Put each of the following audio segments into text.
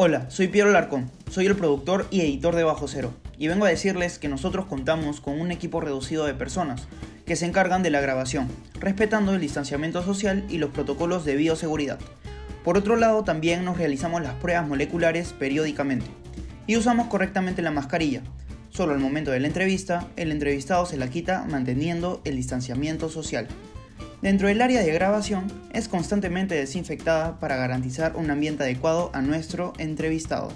Hola, soy Piero Larcón, soy el productor y editor de Bajo Cero, y vengo a decirles que nosotros contamos con un equipo reducido de personas que se encargan de la grabación, respetando el distanciamiento social y los protocolos de bioseguridad. Por otro lado, también nos realizamos las pruebas moleculares periódicamente, y usamos correctamente la mascarilla. Solo al momento de la entrevista, el entrevistado se la quita manteniendo el distanciamiento social. Dentro del área de grabación es constantemente desinfectada para garantizar un ambiente adecuado a nuestro entrevistado.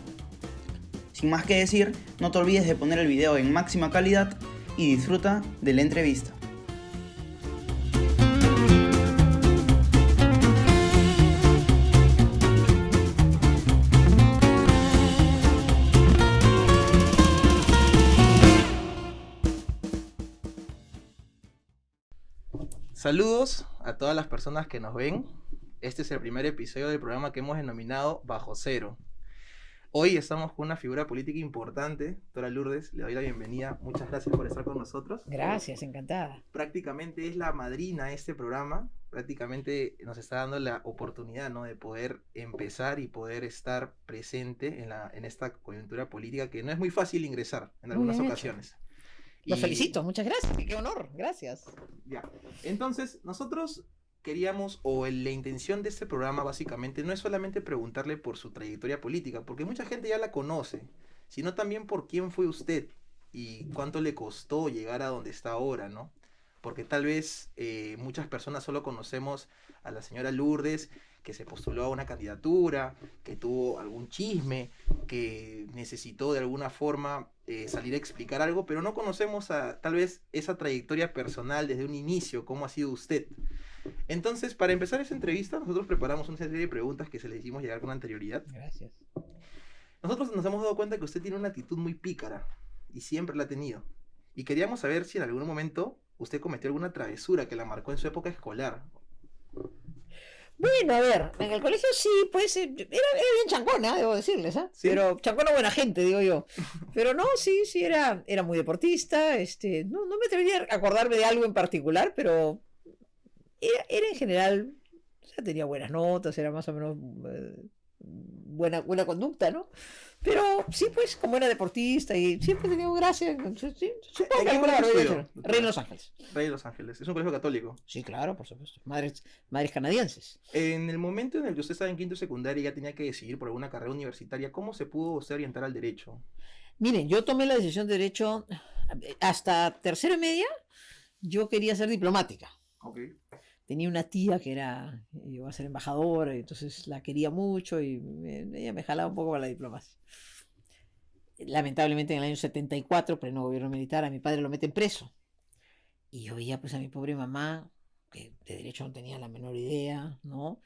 Sin más que decir, no te olvides de poner el video en máxima calidad y disfruta de la entrevista. Saludos a todas las personas que nos ven. Este es el primer episodio del programa que hemos denominado Bajo Cero. Hoy estamos con una figura política importante, doctora Lourdes, le doy la bienvenida. Muchas gracias por estar con nosotros. Gracias, encantada. Prácticamente es la madrina de este programa, prácticamente nos está dando la oportunidad, ¿no?, de poder empezar y poder estar presente en esta coyuntura política que no es muy fácil ingresar en algunas ocasiones. Los felicito, muchas gracias, qué honor, gracias. Ya, entonces nosotros queríamos, la intención de este programa básicamente no es solamente preguntarle por su trayectoria política, porque mucha gente ya la conoce, sino también por quién fue usted y cuánto le costó llegar a donde está ahora, ¿no? Porque tal vez muchas personas solo conocemos a la señora Lourdes, que se postuló a una candidatura, que tuvo algún chisme, que necesitó de alguna forma salir a explicar algo, pero no conocemos tal vez esa trayectoria personal desde un inicio, cómo ha sido usted. Entonces, para empezar esa entrevista, nosotros preparamos una serie de preguntas que se les hicimos llegar con anterioridad. Gracias. Nosotros nos hemos dado cuenta que usted tiene una actitud muy pícara, y siempre la ha tenido. Y queríamos saber si en algún momento usted cometió alguna travesura que la marcó en su época escolar. Bueno, a ver, en el colegio sí, pues, era bien chancona, debo decirles, ¿eh? ¿Sí? Pero chancona buena gente, digo yo. Pero no, sí, era muy deportista, no me atrevería a acordarme de algo en particular, pero era en general, o sea, tenía buenas notas, era más o menos buena conducta, ¿no? Pero sí, pues, como era deportista y siempre he tenido gracia, entonces, sí, supongo ¿En que qué alguna colegio vez estudió? Rey de Los Ángeles. Rey de Los Ángeles. Es un colegio católico. Sí, claro, por supuesto. Madres canadienses. En el momento en el que usted estaba en quinto de secundaria y ya tenía que decidir por alguna carrera universitaria, ¿cómo se pudo usted orientar al derecho? Miren, yo tomé la decisión de derecho hasta tercero y media. Yo quería ser diplomática. Ok. Tenía una tía que iba a ser embajadora, y entonces la quería mucho y ella me jalaba un poco para la diplomacia. Lamentablemente en el año 74, pleno gobierno militar, a mi padre lo meten preso. Y yo veía pues a mi pobre mamá, que de derecho no tenía la menor idea, ¿no?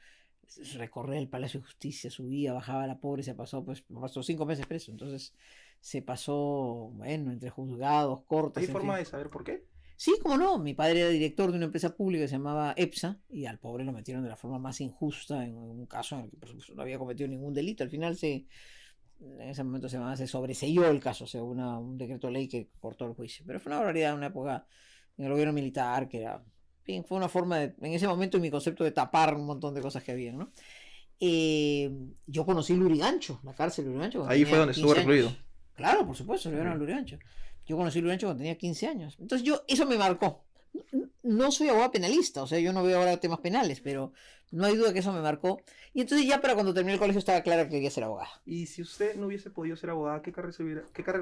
Recorría el Palacio de Justicia, subía, bajaba, la pobre se pasó 5 meses preso. Entonces se pasó, bueno, entre juzgados, cortes. ¿Hay forma de saber por qué? Sí, cómo no. Mi padre era director de una empresa pública que se llamaba EPSA y al pobre lo metieron de la forma más injusta en un caso en el que por supuesto no había cometido ningún delito. Al final en ese momento se sobreseyó el caso, o sea, un decreto de ley que cortó el juicio. Pero fue una barbaridad, una época en el gobierno militar que era, en fin, fue una forma en ese momento en mi concepto de tapar un montón de cosas que había, ¿no? Yo conocí Lurigancho, la cárcel de Lurigancho. Ahí fue donde estuvo recluido. Claro, por supuesto, lo Lurigancho. Yo conocí Lurigancho cuando tenía 15 años. Entonces eso me marcó. No soy abogado penalista, o sea, yo no veo ahora temas penales, pero no hay duda que eso me marcó. Y entonces ya para cuando terminé el colegio estaba claro que quería ser abogada. Y si usted no hubiese podido ser abogada, ¿qué carrera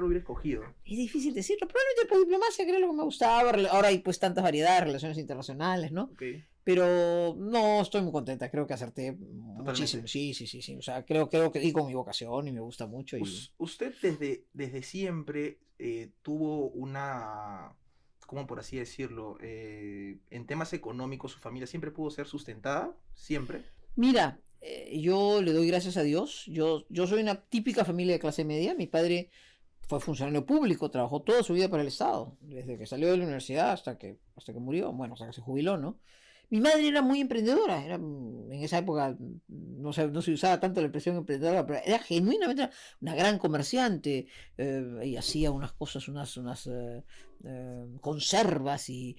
hubiera escogido? Es difícil decirlo, probablemente por diplomacia, que era lo que me gustaba. Ahora hay pues tantas variedades, relaciones internacionales, ¿no? Okay. Pero no, estoy muy contenta, creo que acerté muchísimo. Sí. O sea, creo que di con mi vocación y me gusta mucho. Usted desde siempre tuvo una, ¿cómo por así decirlo? En temas económicos, su familia siempre pudo ser sustentada, siempre. Mira, yo le doy gracias a Dios. Yo soy una típica familia de clase media. Mi padre fue funcionario público, trabajó toda su vida para el Estado, desde que salió de la universidad hasta que murió, bueno, hasta que se jubiló, ¿no? Mi madre era muy emprendedora, en esa época no se usaba tanto la expresión emprendedora, pero era genuinamente una gran comerciante, y hacía unas cosas, unas conservas, y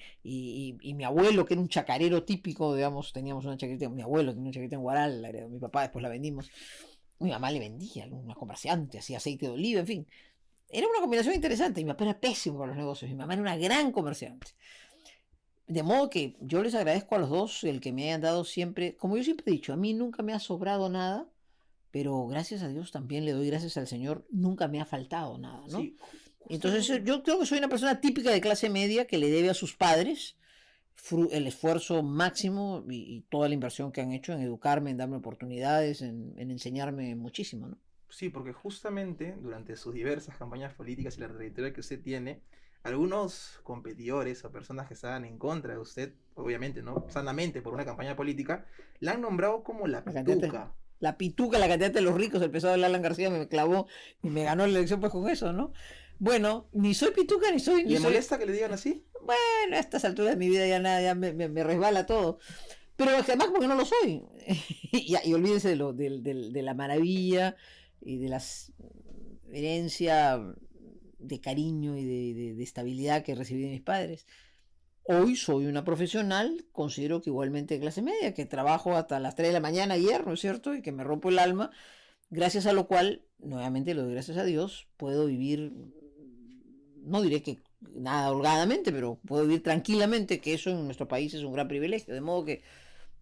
mi abuelo, que era un chacarero típico, digamos, teníamos una chacarita, mi abuelo tenía una chacarita en Huaral, la heredó mi papá, después la vendimos. Mi mamá le vendía, una comerciante, hacía aceite de oliva, en fin. Era una combinación interesante. Mi papá era pésimo para los negocios. Mi mamá era una gran comerciante. De modo que yo les agradezco a los dos el que me hayan dado siempre, como yo siempre he dicho, a mí nunca me ha sobrado nada, pero gracias a Dios también le doy gracias al Señor, nunca me ha faltado nada, ¿no? Sí, Entonces justamente. yo creo que soy una persona típica de clase media que le debe a sus padres el esfuerzo máximo y toda la inversión que han hecho en educarme, en darme oportunidades, en enseñarme muchísimo, ¿no? Sí, porque justamente durante sus diversas campañas políticas y la trayectoria que usted tiene, algunos competidores o personas que estaban en contra de usted, obviamente, ¿no? Sanamente por una campaña política, la han nombrado como la La cantidad de, pituca. la pituca, la cantidad de los ricos, el pesado de Alan García me clavó y me ganó la elección pues con eso, ¿no? Bueno, ni soy pituca ni ¿Le soy. molesta que le digan así? Bueno, a estas alturas de mi vida ya nada, ya me resbala todo. Pero además porque no lo soy. Y olvídense de la maravilla y de la herencia de cariño y de estabilidad que recibí de mis padres. Hoy soy una profesional, considero que igualmente de clase media, que trabajo hasta las 3 de la mañana ayer, ¿no es cierto? Y que me rompo el alma, gracias a lo cual, nuevamente lo doy gracias a Dios, puedo vivir, no diré que nada holgadamente, pero puedo vivir tranquilamente, que eso en nuestro país es un gran privilegio. De modo que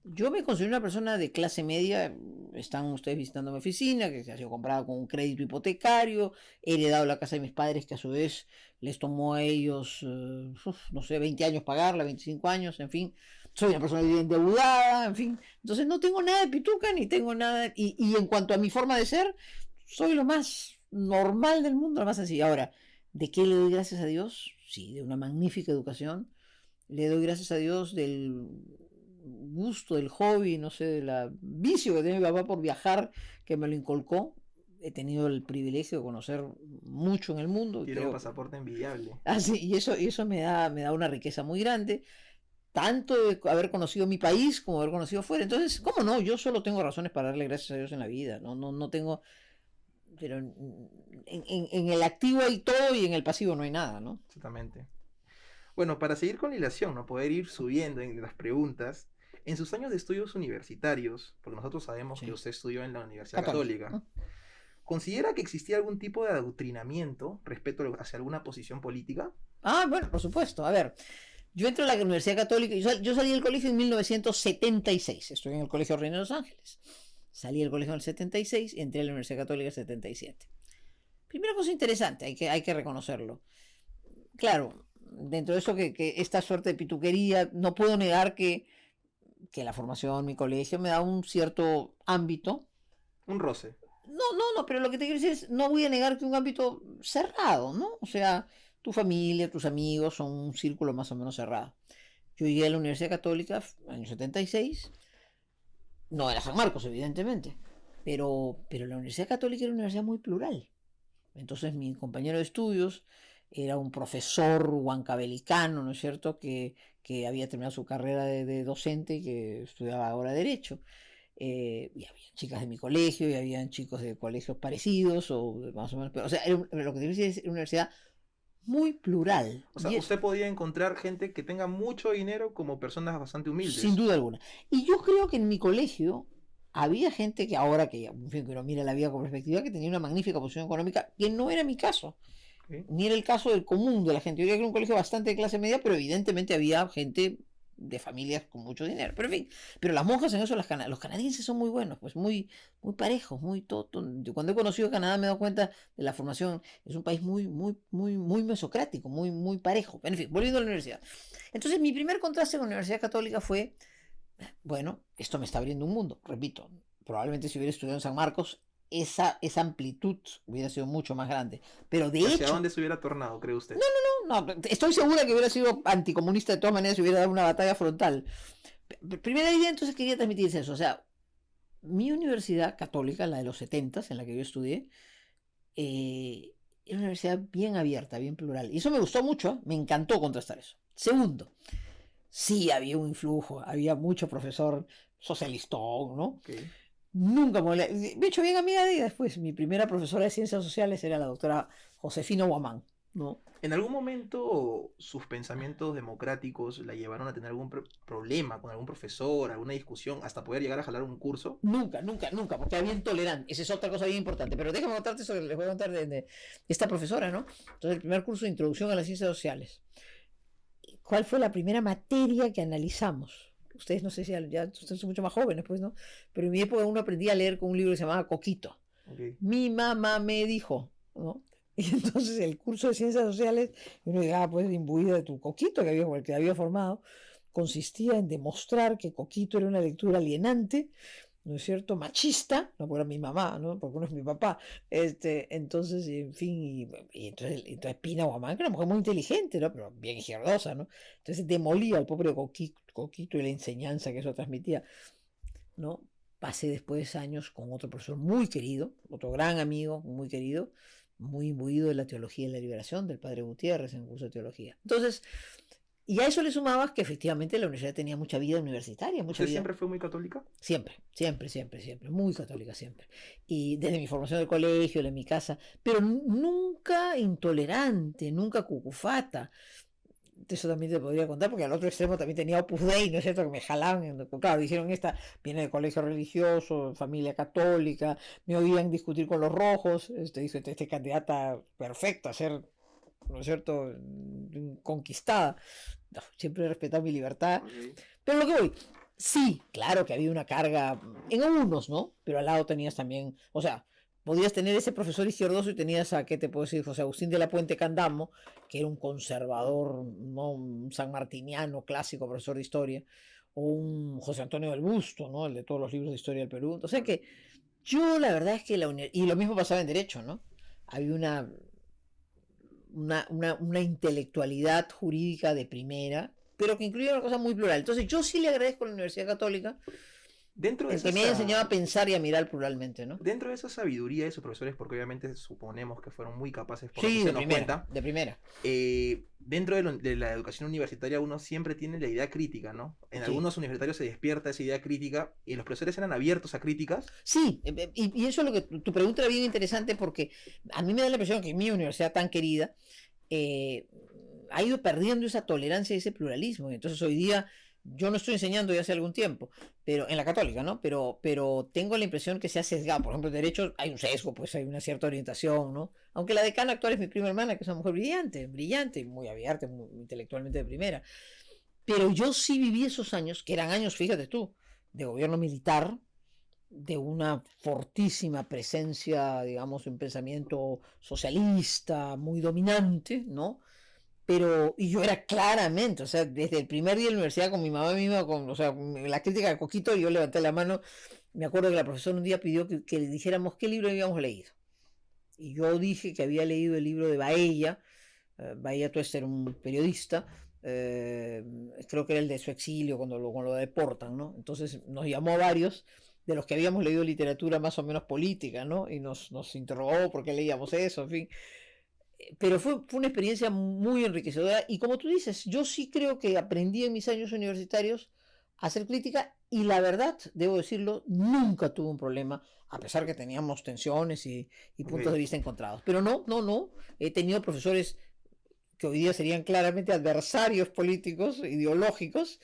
yo me considero una persona de clase media. Están ustedes visitando mi oficina, que ha sido comprada con un crédito hipotecario. He heredado la casa de mis padres, que a su vez les tomó a ellos, no sé, 20 años pagarla, 25 años, en fin. Soy una persona bien endeudada, en fin. Entonces no tengo nada de pituca, ni tengo nada. Y en cuanto a mi forma de ser, soy lo más normal del mundo, lo más sencillo. Ahora, ¿de qué le doy gracias a Dios? Sí, de una magnífica educación. Le doy gracias a Dios del gusto, del hobby, no sé, del vicio que tiene mi papá por viajar, que me lo inculcó. He tenido el privilegio de conocer mucho en el mundo, y Tiene un creo. pasaporte envidiable. Sí, y eso me da una riqueza muy grande, tanto de haber conocido mi país como haber conocido fuera. Entonces, ¿cómo no? Yo solo tengo razones para darle gracias a Dios en la vida. No tengo, pero en el activo hay todo y en el pasivo no hay nada, ¿no? Exactamente. Bueno, para seguir con la hilación, ¿no? Poder ir subiendo en las preguntas. En sus años de estudios universitarios, porque nosotros sabemos que Sí. usted estudió en la Universidad Católica, Católica, ¿no? ¿considera que existía algún tipo de adoctrinamiento respecto hacia alguna posición política? Bueno, por supuesto. A ver, yo entro a la Universidad Católica, yo salí del colegio en 1976, estoy en el Colegio Reina de Los Ángeles. Salí del colegio en el 76 y entré a la Universidad Católica en el 77. Primera cosa interesante, hay que reconocerlo. Claro, dentro de eso que esta suerte de pituquería, no puedo negar que la formación, mi colegio, me da un cierto ámbito. Un roce. No, pero lo que te quiero decir es, no voy a negar que un ámbito cerrado, ¿no? O sea, tu familia, tus amigos son un círculo más o menos cerrado. Yo llegué a la Universidad Católica, año 76, no era San Marcos, evidentemente, pero la Universidad Católica era una universidad muy plural. Entonces mi compañero de estudios era un profesor huancabelicano, ¿no es cierto?, que había terminado su carrera de docente y que estudiaba ahora Derecho. Y había chicas de mi colegio y habían chicos de colegios parecidos o más o menos, pero, o sea, lo que te decir es una universidad muy plural. O sea, Y usted podía encontrar gente que tenga mucho dinero como personas bastante sin humildes. duda alguna. Y yo creo que en mi colegio había gente que ahora que, en fin, que uno mira la vida con perspectiva, que tenía una magnífica posición económica, que no era mi caso, ¿Sí? ni era el caso del común de la gente. Yo diría que era un colegio bastante de clase media, pero evidentemente había gente de familias con mucho dinero. Pero en fin, pero las monjas en eso, los canadienses son muy buenos, pues muy parejos, muy todo. Yo cuando he conocido Canadá me he dado cuenta de la formación. Es un país muy mesocrático, muy parejo. En fin, volviendo a la universidad. Entonces mi primer contraste con la Universidad Católica fue, bueno, esto me está abriendo un mundo. Repito, probablemente si hubiera estudiado en San Marcos, esa amplitud hubiera sido mucho más grande. Pero de ¿Y hacia hecho, dónde se hubiera tornado, cree usted? no, estoy segura que hubiera sido anticomunista de todas maneras si hubiera dado una batalla frontal. Primera idea, entonces quería transmitirse eso. O sea, mi universidad católica, la de los 70, en la que yo estudié, era una universidad bien abierta, bien plural. Y eso me gustó mucho, ¿eh? Me encantó contrastar eso. Segundo, sí había un influjo, había mucho profesor socialistón, ¿no? Okay. Nunca me he hecho bien amiga de ella después. Mi primera profesora de ciencias sociales era la doctora Josefina Guamán. ¿no? ¿En algún momento sus pensamientos democráticos la llevaron a tener algún problema con algún profesor, alguna discusión, hasta poder llegar a jalar un curso? Nunca, nunca, nunca, porque era bien tolerante. Esa es otra cosa bien importante. Pero déjame contarte eso, les voy a contar de esta profesora, ¿no? Entonces, el primer curso de Introducción a las Ciencias Sociales. ¿Cuál fue la primera materia que analizamos? Ustedes no sé si ya ustedes son mucho más jóvenes, pues, ¿no? Pero en mi época uno aprendía a leer con un libro que se llamaba Coquito. Okay. Mi mamá me dijo, ¿no? Y entonces el curso de Ciencias Sociales, uno llegaba pues imbuido de tu Coquito que había formado, consistía en demostrar que Coquito era una lectura alienante, ¿no es cierto? Machista, no porque era mi mamá, ¿no? Porque no es mi papá. Entonces, en fin, entonces Pina Guamán, que era una mujer muy inteligente, ¿no? Pero bien izquierdosa, ¿no? Entonces demolía al pobre Coquito y la enseñanza que eso transmitía, ¿no? Pasé después años con otro profesor muy querido, otro gran amigo, muy querido, muy imbuido de la teología de la liberación, del padre Gutiérrez en el curso de teología. Entonces, y a eso le sumabas que efectivamente la universidad tenía mucha vida universitaria, mucha ¿Usted vida. siempre fue muy católica? Siempre, muy católica siempre. Y desde mi formación del colegio, de mi casa, pero nunca intolerante, nunca cucufata. Eso también te podría contar, porque al otro extremo también tenía Opus Dei, ¿no es cierto? Que me jalaban, claro, dijeron viene de colegio religioso, familia católica, me oían discutir con los rojos, dice, esta candidata perfecta a ser, ¿no es cierto?, conquistada. No, siempre he respetado mi libertad, Okay. pero lo que voy, sí, claro que había una carga en algunos, ¿no? Pero al lado tenías también, o sea, podías tener ese profesor izquierdoso y tenías a, ¿qué te puedo decir? José Agustín de la Puente Candamo, que era un conservador, ¿no? Un sanmartiniano clásico, profesor de historia, o un José Antonio del Busto, ¿no? El de todos los libros de historia del Perú. O sea que yo la verdad es que y lo mismo pasaba en Derecho, ¿no? Había una intelectualidad jurídica de primera, pero que incluía una cosa muy plural. Entonces yo sí le agradezco a la Universidad Católica Dentro de el que esa me haya enseñado a pensar y a mirar pluralmente, ¿no? Dentro de esa sabiduría de sus profesores, porque obviamente suponemos que fueron muy capaces por lo Sí, que de se nos primera, cuenta, de primera. dentro de la educación universitaria uno siempre tiene la idea crítica, ¿no? En Sí. algunos universitarios se despierta esa idea crítica y los profesores eran abiertos a críticas. Sí, y eso es lo que tu pregunta era bien interesante porque a mí me da la impresión que mi universidad tan querida ha ido perdiendo esa tolerancia y ese pluralismo. Entonces hoy día yo no estoy enseñando ya hace algún tiempo, pero en la católica, ¿no? Pero tengo la impresión que se ha sesgado. Por ejemplo, en derecho hay un sesgo, pues hay una cierta orientación, ¿no? Aunque la decana actual es mi prima hermana, que es una mujer brillante, muy abierta, muy intelectualmente de primera. Pero yo sí viví esos años, que eran años, fíjate tú, de gobierno militar, de una fortísima presencia, digamos, un pensamiento socialista muy dominante, ¿no? Y yo era claramente, o sea, desde el primer día de la universidad con mi mamá misma, o sea, la crítica de Coquito, yo levanté la mano, me acuerdo que la profesora un día pidió que le dijéramos qué libro habíamos leído. Y yo dije que había leído el libro de Baella, Baella Tuester, un periodista, creo que era el de su exilio cuando lo deportan, ¿no? Entonces nos llamó a varios de los que habíamos leído literatura más o menos política, ¿no? Y nos interrogó por qué leíamos eso, en fin. Pero fue una experiencia muy enriquecedora y como tú dices, yo sí creo que aprendí en mis años universitarios a hacer crítica y la verdad, debo decirlo, nunca tuve un problema, a pesar que teníamos tensiones y puntos de vista encontrados. Pero no, he tenido profesores que hoy día serían claramente adversarios políticos, ideológicos,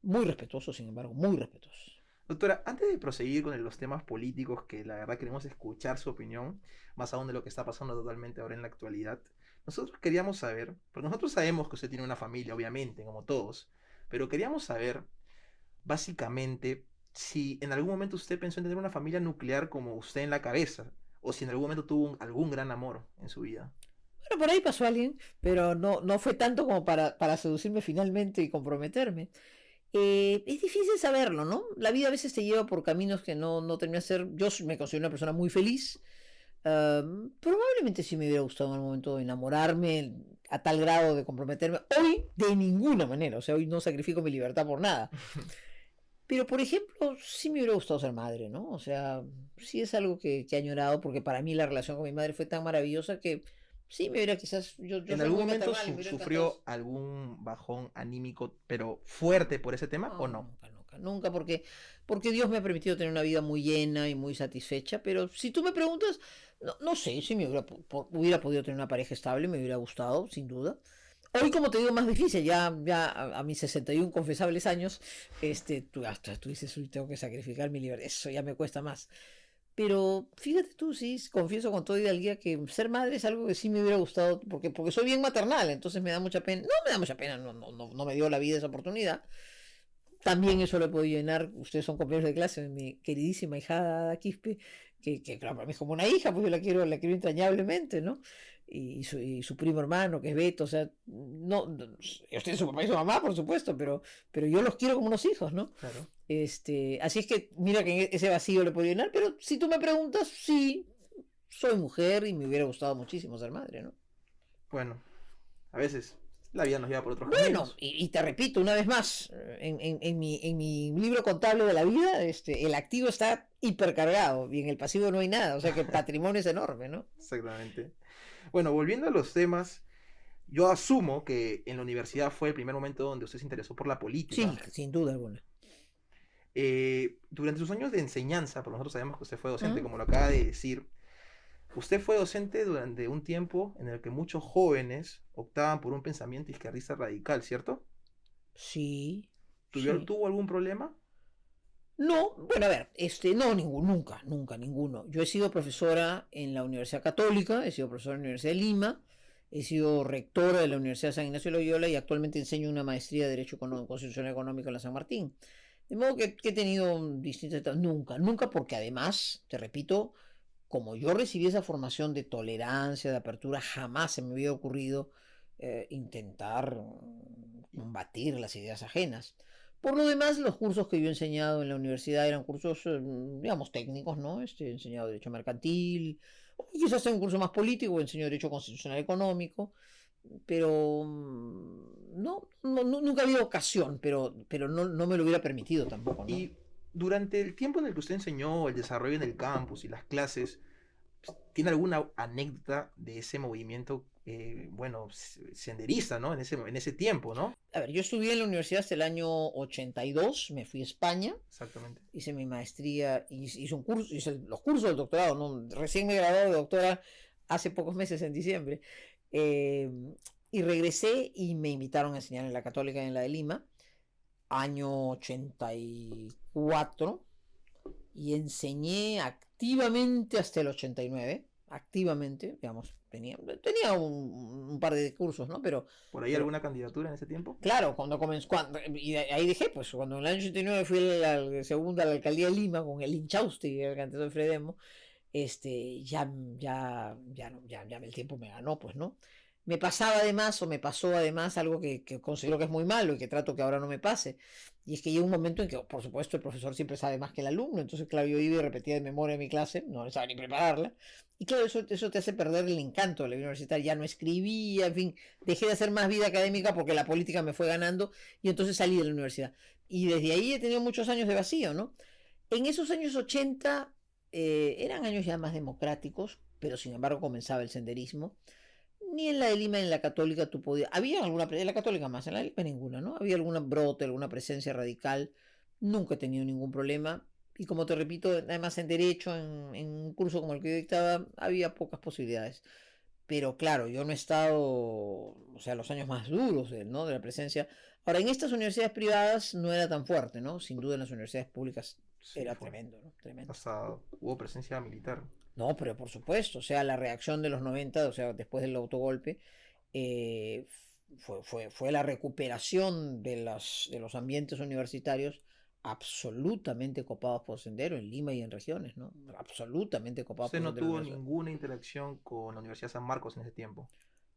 muy respetuosos, sin embargo, muy respetuosos. Doctora, antes de proseguir con los temas políticos, que la verdad queremos escuchar su opinión, más aún de lo que está pasando totalmente ahora en la actualidad, nosotros queríamos saber, porque nosotros sabemos que usted tiene una familia, obviamente, como todos, pero queríamos saber, básicamente, si en algún momento usted pensó en tener una familia nuclear como usted en la cabeza, o si en algún momento tuvo algún gran amor en su vida. Bueno, por ahí pasó alguien, pero no fue tanto como para seducirme finalmente y comprometerme. Es difícil saberlo, ¿no? La vida a veces te lleva por caminos que no termina de ser. Yo me considero una persona muy feliz. Probablemente sí me hubiera gustado en algún momento enamorarme a tal grado de comprometerme. Hoy, de ninguna manera. O sea, hoy no sacrifico mi libertad por nada. Pero, por ejemplo, sí me hubiera gustado ser madre, ¿no? O sea, sí es algo que he añorado porque para mí la relación con mi madre fue tan maravillosa que sí me hubiera quizás. Yo ¿En algún momento sufrió algún bajón anímico, pero fuerte por ese tema o no? nunca porque Dios me ha permitido tener una vida muy llena y muy satisfecha, pero si tú me preguntas, no sé si me hubiera podido tener una pareja estable, me hubiera gustado, sin duda. Hoy, como te digo, más difícil, ya a mis 61 confesables años, tú dices, uy, tengo que sacrificar mi libertad, eso ya me cuesta más. Pero fíjate tú, sí, confieso con toda hidalguía que ser madre es algo que sí me hubiera gustado, porque soy bien maternal, entonces me da mucha pena, no me da mucha pena, no me dio la vida esa oportunidad. También eso lo he podido llenar, ustedes son compañeros de clase, mi queridísima hijada Ada Quispe, que claro, para mí es como una hija, pues yo la quiero entrañablemente, ¿no? Y su primo hermano, que es Beto, o sea, ellos tienen su papá y su mamá, por supuesto, pero yo los quiero como unos hijos, ¿no? Claro. Así es que mira que ese vacío lo he podido llenar, pero si tú me preguntas, sí, soy mujer y me hubiera gustado muchísimo ser madre, ¿no? Bueno, a veces la vida nos lleva por otros Bueno, caminos. y te repito una vez más, en mi libro contable de la vida, el activo está hipercargado y en el pasivo no hay nada, o sea que el patrimonio es enorme, ¿no? Exactamente. Bueno, volviendo a los temas, yo asumo que en la universidad fue el primer momento donde usted se interesó por la política. Sí, sin duda alguna. Durante sus años de enseñanza, porque nosotros sabemos que usted fue docente, ¿Mm? como lo acaba de decir, usted fue docente durante un tiempo en el que muchos jóvenes optaban por un pensamiento izquierdista radical, ¿cierto? Sí, sí. ¿Tuvo algún problema? No, bueno, a ver, no, nunca, ninguno. Yo he sido profesora en la Universidad Católica, he sido profesora en la Universidad de Lima, he sido rectora de la Universidad de San Ignacio de Loyola y actualmente enseño una maestría de Derecho Constitucional Económico en la San Martín. De modo que he tenido distintas etapas, nunca porque además, te repito, como yo recibí esa formación de tolerancia, de apertura, jamás se me había ocurrido intentar combatir las ideas ajenas. Por lo demás, los cursos que yo he enseñado en la universidad eran cursos, digamos, técnicos, ¿no? He enseñado Derecho Mercantil, o quizás en un curso más político, he enseñado Derecho Constitucional Económico, pero nunca ha habido ocasión, pero no me lo hubiera permitido tampoco, ¿no? Y durante el tiempo en el que usted enseñó el desarrollo en el campus y las clases, ¿tiene alguna anécdota de ese movimiento, bueno, senderista, ¿no? En ese tiempo, ¿no? A ver, yo estudié en la universidad hasta el año 82, me fui a España, Exactamente. hice mi maestría, hice un curso, hice los cursos del doctorado, ¿no? Recién me he graduado de doctora hace pocos meses, en diciembre, eh, y regresé y me invitaron a enseñar en la Católica y en la de Lima, año 84, y enseñé activamente hasta el 89, activamente, digamos, tenía un par de cursos, ¿no? ¿Por ahí alguna candidatura en ese tiempo? Claro, cuando comenzó, y ahí dejé, pues cuando en el año 89 fui segunda a la alcaldía de Lima con el Inchausti, el candidato de Fredemo, ya el tiempo me ganó, pues, ¿no? Me pasaba además, o me pasó además, algo que considero que es muy malo y que trato que ahora no me pase. Y es que llega un momento en que, por supuesto, el profesor siempre sabe más que el alumno. Entonces, claro, yo iba y repetía de memoria mi clase, no sabía ni prepararla. Y claro, eso te hace perder el encanto de la vida universitaria. Ya no escribía, en fin, dejé de hacer más vida académica porque la política me fue ganando y entonces salí de la universidad. Y desde ahí he tenido muchos años de vacío, ¿no? En esos años 80 eran años ya más democráticos, pero sin embargo comenzaba el senderismo. Ni en la de Lima ni en la Católica tú podías. Había alguna, en la Católica más, en la de Lima ninguna, ¿no? Había alguna brote, alguna presencia radical. Nunca he tenido ningún problema. Y como te repito, además en Derecho, en un curso como el que yo dictaba, había pocas posibilidades. Pero claro, yo no he estado, o sea, los años más duros, ¿no? De la presencia. Ahora, en estas universidades privadas no era tan fuerte, ¿no? Sin duda en las universidades públicas Sí, era fue. tremendo, ¿no? Tremendo. Hasta hubo presencia militar. No, pero por supuesto, o sea, la reacción de los 90, o sea, después del autogolpe, eh, fue la recuperación de los ambientes universitarios absolutamente copados por Sendero en Lima y en regiones, ¿no? Absolutamente copados Usted por no Sendero en tuvo la ciudad. ninguna interacción con la Universidad San Marcos en ese tiempo.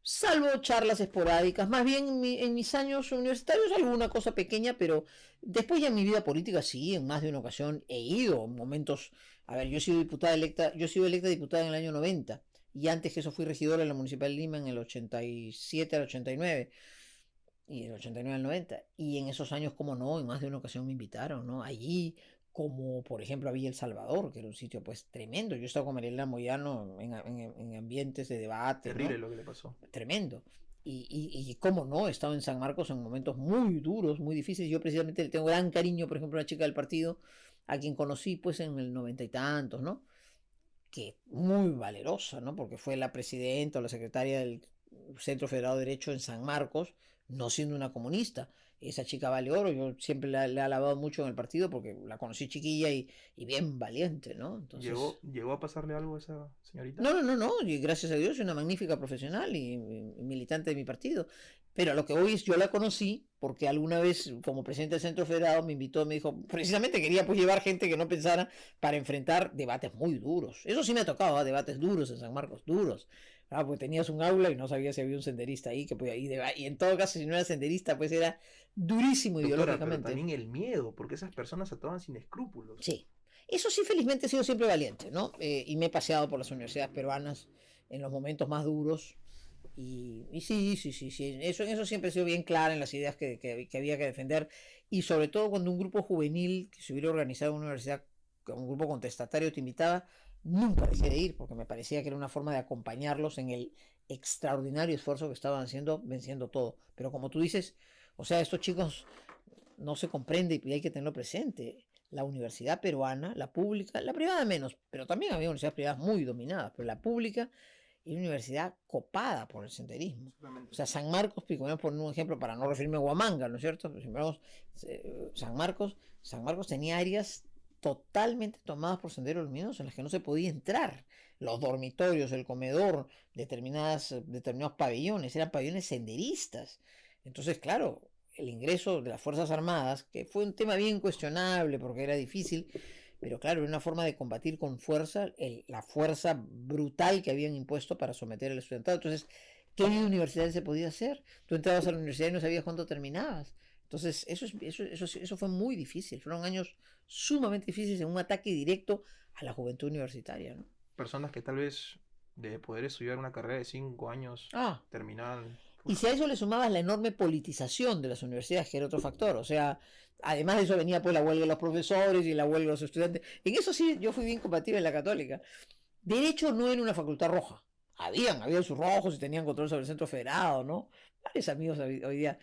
Salvo charlas esporádicas, más bien en mis años universitarios alguna cosa pequeña, pero después ya en mi vida política sí, en más de una ocasión he ido, en momentos, a ver, yo he sido electa diputada en el año 90 y antes que eso fui regidora en la Municipal de Lima en el 87 al 89 y del 89 al 90 y en esos años, como no, en más de una ocasión me invitaron, ¿no? Allí, como por ejemplo a Villa El Salvador, que era un sitio pues tremendo, yo he estado con Mariela Moyano en ambientes de debate, Terrible ¿no? lo que le pasó. Tremendo. y cómo no, he estado en San Marcos en momentos muy duros, muy difíciles. Yo precisamente le tengo gran cariño, por ejemplo, a una chica del partido, a quien conocí pues en el 90 y tantos, ¿no? Que muy valerosa, ¿no? Porque fue la presidenta o la secretaria del Centro Federado de Derecho en San Marcos, no siendo una comunista. Esa chica vale oro, yo siempre la he alabado mucho en el partido porque la conocí chiquilla y bien valiente, ¿no? Entonces... ¿Llegó a pasarle algo a esa señorita? No, y gracias a Dios es una magnífica profesional y militante de mi partido. Pero a lo que voy es, yo la conocí porque alguna vez, como presidente del Centro Federado, me invitó, me dijo, precisamente quería pues llevar gente que no pensara para enfrentar debates muy duros. Eso sí me ha tocado, ¿eh? Debates duros en San Marcos, duros. Ah, pues tenías un aula y no sabías si había un senderista ahí que podía ir, y en todo caso, si no era senderista, pues era durísimo Doctora, pero ideológicamente. también el miedo, porque esas personas actuaban sin escrúpulos. Sí, eso sí, felizmente he sido siempre valiente, ¿no? Y me he paseado por las universidades peruanas en los momentos más duros. Y sí, eso siempre he sido bien clara en las ideas que había que defender. Y sobre todo cuando un grupo juvenil que se hubiera organizado en una universidad, un grupo contestatario te invitaba, nunca dejé de ir, porque me parecía que era una forma de acompañarlos en el extraordinario esfuerzo que estaban haciendo, venciendo todo. Pero como tú dices, o sea, estos chicos no se comprende y hay que tenerlo presente. La universidad peruana, la pública, la privada menos, pero también había universidades privadas muy dominadas, pero la pública era una universidad copada por el senderismo. O sea, San Marcos, voy a poner un ejemplo para no referirme a Huamanga, ¿no es cierto? San Marcos tenía áreas totalmente tomadas por senderos luminosos en las que no se podía entrar. Los dormitorios, el comedor, determinados pabellones, eran pabellones senderistas. Entonces, claro, el ingreso de las Fuerzas Armadas, que fue un tema bien cuestionable porque era difícil, pero claro, era una forma de combatir con fuerza la fuerza brutal que habían impuesto para someter al estudiantado. Entonces, ¿qué universidad se podía hacer? Tú entrabas a la universidad y no sabías cuándo terminabas. Entonces, eso fue muy difícil. Fueron años sumamente difíciles en un ataque directo a la juventud universitaria, ¿no? Personas que tal vez de poder estudiar una carrera de 5 años Ah, terminaban. y si a eso le sumabas la enorme politización de las universidades, que era otro factor, o sea, además de eso venía pues la huelga de los profesores y la huelga de los estudiantes. En eso sí, yo fui bien compatible en la católica. Derecho no era una facultad roja. Habían sus rojos y tenían control sobre el centro federado, ¿no? Varios amigos hoy día.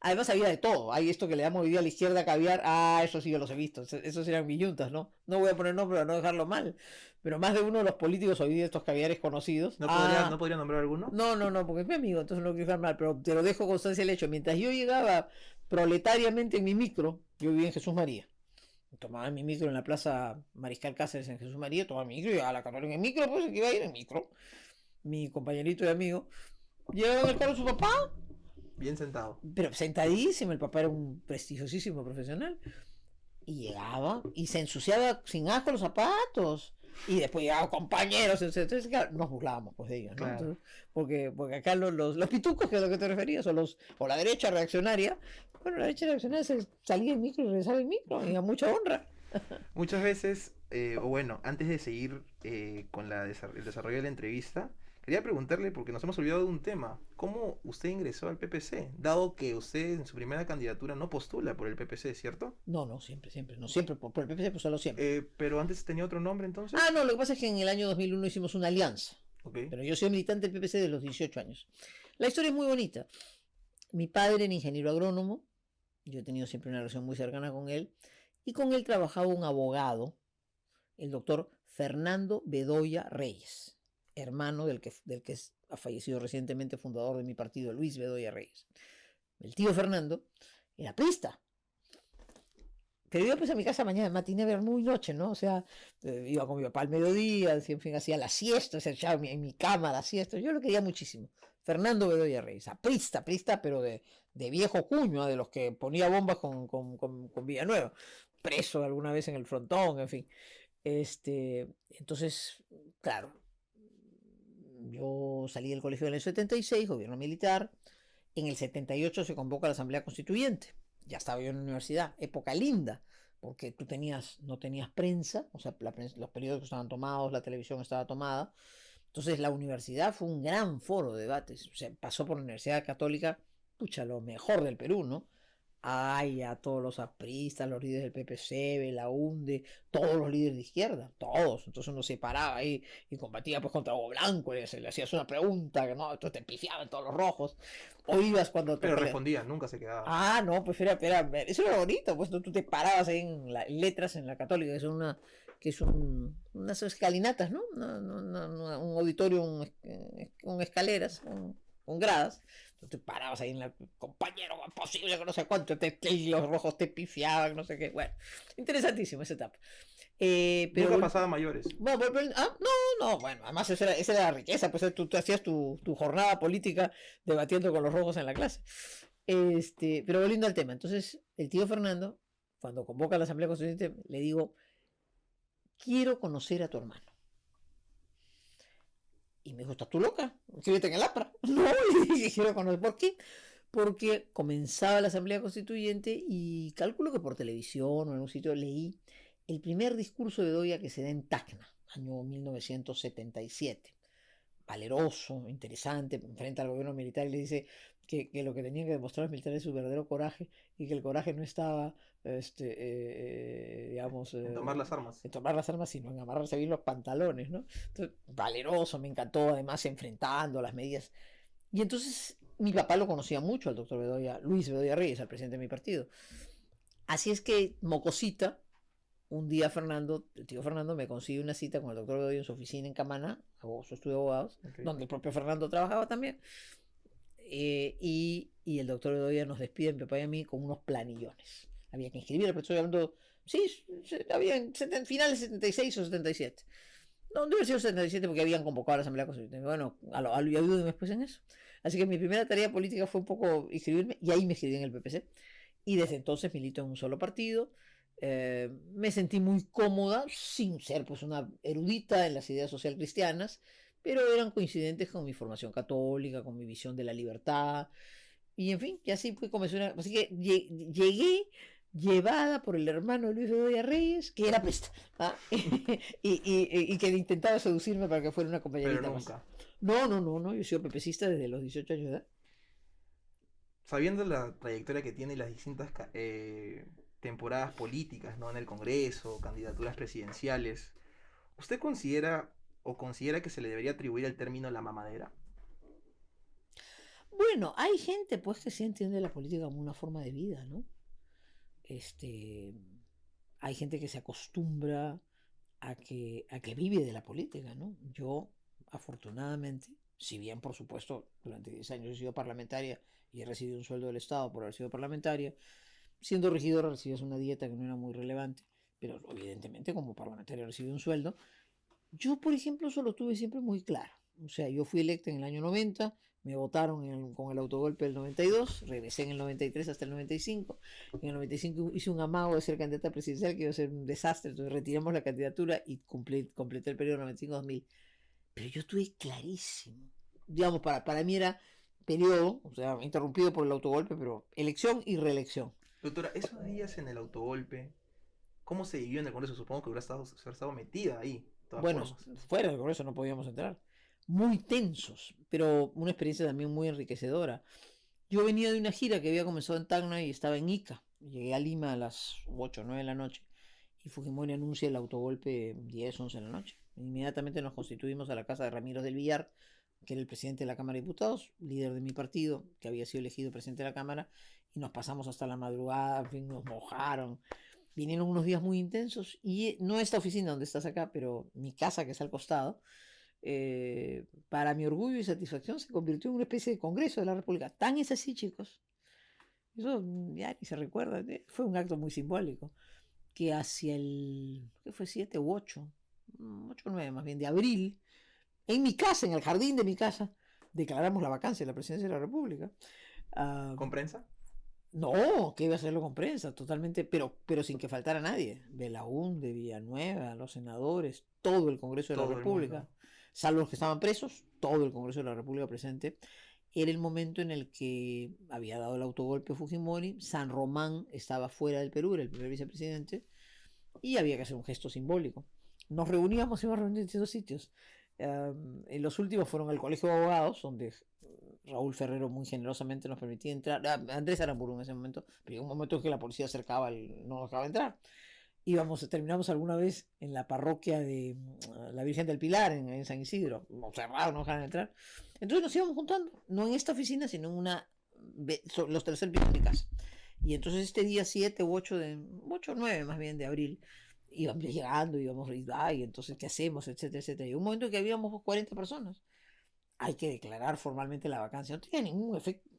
Además había de todo. Hay esto que le damos hoy día a la izquierda caviar. Ah, eso sí yo los he visto. Esos eran millutas, ¿no? No voy a poner nombre para no dejarlo mal. Pero más de uno de los políticos hoy día, estos caviares conocidos. ¿No podría nombrar alguno? No, porque es mi amigo, entonces no quiero dejar mal, pero te lo dejo constancia el hecho. Mientras yo llegaba proletariamente en mi micro, yo vivía en Jesús María. Tomaba mi micro en la plaza Mariscal Cáceres en Jesús María, tomaba mi micro y a la Católica en micro, pues que iba a ir en micro. Mi compañerito y amigo. Llegaba en el carro de su papá, Bien sentado. pero sentadísimo, el papá era un prestigiosísimo profesional. Y llegaba y se ensuciaba sin asco los zapatos. Y después llegaban compañeros, entonces claro, nos burlábamos pues de ellos, ¿no? Claro. Entonces, porque acá los pitucos, que es a lo que te referías, o la derecha reaccionaria, bueno, la derecha reaccionaria salía en micro y regresaba en micro, y a mucha honra. Muchas veces, o bueno, antes de seguir con el desarrollo de la entrevista, quería preguntarle, porque nos hemos olvidado de un tema, ¿cómo usted ingresó al PPC? Dado que usted en su primera candidatura no postula por el PPC, ¿cierto? No, siempre, no siempre, por el PPC, pues solo siempre. Pero antes tenía otro nombre entonces. No, lo que pasa es que en el año 2001 hicimos una alianza, Ok. pero yo soy militante del PPC de los 18 años. La historia es muy bonita. Mi padre era ingeniero agrónomo, yo he tenido siempre una relación muy cercana con él, y con él trabajaba un abogado, el doctor Fernando Bedoya Reyes, hermano del que ha fallecido recientemente, fundador de mi partido, Luis Bedoya Reyes. El tío Fernando era priista. Pero iba pues a mi casa mañana, matiné, a ver muy noche, ¿no? O sea, iba con mi papá al mediodía, en fin, hacía la siesta, se echaba en mi cama la siesta. Yo lo quería muchísimo. Fernando Bedoya Reyes, prista, pero de viejo cuño, de los que ponía bombas con Villanueva. Preso alguna vez en el frontón, en fin. Entonces, claro, yo salí del colegio en el 76, gobierno militar. En el 78 se convoca la Asamblea Constituyente. Ya estaba yo en la universidad, época linda, porque tú no tenías prensa, o sea, los periódicos estaban tomados, la televisión estaba tomada. Entonces la universidad fue un gran foro de debates. O sea, pasó por la Universidad Católica, pucha, lo mejor del Perú, ¿no? Ay, a todos los apristas, los líderes del PPC, la UNDE, todos los líderes de izquierda, todos. Entonces uno se paraba ahí y combatía pues contra Hugo Blanco, le hacías una pregunta, que no, entonces te pifiaban todos los rojos. O ibas cuando te Pero respondía, nunca se quedaba. Ah, no, pues eso era bonito, pues tú te parabas ahí en letras en la Católica, que es unas escalinatas, ¿no? Un auditorio, con escaleras, con gradas. Entonces te parabas ahí compañero, posible que no sé cuánto, y los rojos te pifiaban, no sé qué. Bueno, interesantísimo esa etapa. Pero Nunca pasaba a mayores. bueno, no, bueno, además esa era la riqueza, pues tú hacías tu jornada política debatiendo con los rojos en la clase. Pero volviendo al tema, entonces el tío Fernando, cuando convoca a la Asamblea Constituyente, le digo, quiero conocer a tu hermano. Y me dijo, ¿estás tú loca? Inscríbete en el APRA. No, y dije, quiero conocer. ¿Por qué? Porque comenzaba la Asamblea Constituyente y calculo que por televisión o en un sitio leí el primer discurso de Bedoya que se da en Tacna, año 1977. Valeroso, interesante, enfrenta al gobierno militar y le dice que lo que tenían que demostrar los militares es su verdadero coraje y que el coraje no estaba, digamos, En tomar las armas. en tomar las armas, sino en amarrarse bien los pantalones, ¿no? Entonces, valeroso, me encantó, además enfrentando las medidas. Y entonces mi papá lo conocía mucho al doctor Bedoya, Luis Bedoya Reyes, al presidente de mi partido. Así es que, mocosita, un día el tío Fernando me consigue una cita con el doctor Bedoya en su oficina en Camaná, su estudio de abogados, donde el propio Fernando trabajaba también. Y el doctor Bedoya nos despide a mi papá y a mí con unos planillones. Había que inscribir, pero estoy hablando, sí, había en finales 76 o 77. No, debe haber sido 77 porque habían convocado a la Asamblea Constituyente. Bueno, ayúdenme después en eso. Así que mi primera tarea política fue un poco inscribirme y ahí me inscribí en el PPC. Y desde entonces milito en un solo partido. Me sentí muy cómoda, sin ser pues una erudita en las ideas social cristianas, pero eran coincidentes con mi formación católica, con mi visión de la libertad, y en fin, y así fui así que llegué llevada por el hermano de Luis Bedoya Reyes, que era presta, ¿ah? y que intentaba seducirme para que fuera una compañerita Pero más. nunca. No, yo he sido pepecista desde los 18 años de edad. Sabiendo la trayectoria que tiene y las distintas temporadas políticas, ¿no? En el Congreso, candidaturas presidenciales, ¿usted considera que se le debería atribuir el término la mamadera? Bueno, hay gente pues que sí entiende la política como una forma de vida, ¿no? Hay gente que se acostumbra a que vive de la política, ¿no? Yo, afortunadamente, si bien por supuesto durante 10 años he sido parlamentaria y he recibido un sueldo del Estado por haber sido parlamentaria, siendo regidora recibías una dieta que no era muy relevante, pero evidentemente como parlamentaria recibí un sueldo. Yo, por ejemplo, eso lo tuve siempre muy claro. O sea, yo fui electa en el año 90, me votaron con el autogolpe del 92, regresé en el 93 hasta el 95. En el 95 hice un amago de ser candidata presidencial que iba a ser un desastre, entonces retiramos la candidatura y completé el periodo 95-2000. Pero yo tuve clarísimo. Digamos, para mí era periodo, o sea, interrumpido por el autogolpe, pero elección y reelección. Doctora, esos días en el autogolpe, ¿cómo se vivió en el Congreso? Supongo que hubiera estado metida ahí, de todas Bueno, formas. fuera del Congreso no podíamos entrar. Muy tensos, pero una experiencia también muy enriquecedora. Yo venía de una gira que había comenzado en Tacna y estaba en Ica. Llegué a Lima a las 8 o 9 de la noche y Fujimori anuncia el autogolpe 10, 11 de la noche. Inmediatamente nos constituimos a la casa de Ramiro del Villar, que era el presidente de la Cámara de Diputados, líder de mi partido, que había sido elegido presidente de la Cámara, y nos pasamos hasta la madrugada, en fin, nos mojaron. Vinieron unos días muy intensos y no esta oficina donde estás acá, pero mi casa que es al costado, para mi orgullo y satisfacción se convirtió en una especie de Congreso de la República. Tan es así, chicos. Eso ya ni se recuerda. Fue un acto muy simbólico. Que hacia ¿qué fue? 7 u 8, 8 o 9 más bien, de abril, en mi casa, en el jardín de mi casa, declaramos la vacancia de la presidencia de la República. ¿Con prensa? No, que iba a hacerlo con prensa, totalmente, pero sin que faltara nadie. De la UNDE, de Villanueva, los senadores, todo el Congreso de la República, salvo los que estaban presos, todo el Congreso de la República presente. Era el momento en el que había dado el autogolpe Fujimori, San Román estaba fuera del Perú, era el primer vicepresidente, y había que hacer un gesto simbólico. Nos reuníamos, íbamos a reunir en distintos sitios. Los últimos fueron al Colegio de Abogados, donde Raúl Ferrero muy generosamente nos permitía entrar. Andrés Aramburu en ese momento, pero llegó un momento en que la policía acercaba, no nos dejaba entrar. Terminamos alguna vez en la parroquia de la Virgen del Pilar, en San Isidro, cerrado, no dejaban entrar. Entonces nos íbamos juntando, no en esta oficina, sino en los tercer pisos de mi casa. Y entonces este día 7 u 8 o 9 más bien de abril, íbamos llegando, y entonces, ¿qué hacemos? Etcétera, etcétera. Y un momento en que habíamos 40 personas. Hay que declarar formalmente la vacancia. No tenía ningún efecto,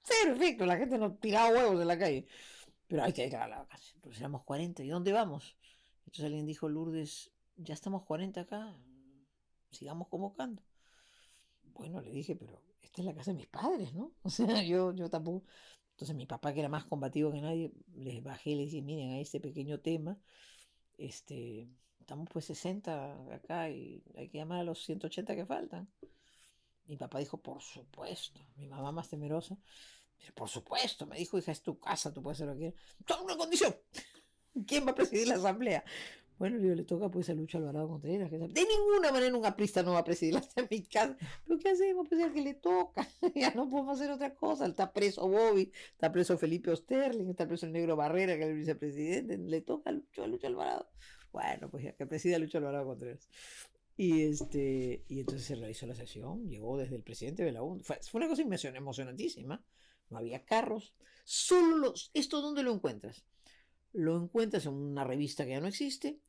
cero efecto, la gente no tiraba huevos en la calle. Pero hay que declarar la vacancia. Entonces éramos 40. ¿Y dónde vamos? Entonces alguien dijo, Lourdes, ya estamos 40 acá, sigamos convocando. Bueno, le dije, pero esta es la casa de mis padres, ¿no? O sea, yo tampoco. Entonces mi papá, que era más combativo que nadie, les bajé y les dije, miren, hay este pequeño tema, estamos pues 60 acá y hay que llamar a los 180 que faltan. Mi papá dijo, por supuesto. Mi mamá más temerosa, pero por supuesto, me dijo, hija, es tu casa, tú puedes hacer lo que quieras. ¡Solo una condición! ¿Quién va a presidir la asamblea? Bueno, le toca pues a Lucho Alvarado Contreras. De ninguna manera un aprista no va a presidir la asamblea en mi casa. ¿Pero qué hacemos? Pues ya que le toca. Ya no podemos hacer otra cosa. Está preso Bobby, está preso Felipe Osterling, está preso el Negro Barrera, que es el vicepresidente. Le toca a Lucho Alvarado. Bueno, pues ya que presida Lucho Alvarado Contreras. Y entonces se realizó la sesión. Llegó desde el presidente de la UN. Fue una cosa emocionantísima. No había carros. ¿Esto dónde lo encuentras? Lo encuentras en una revista que ya no existe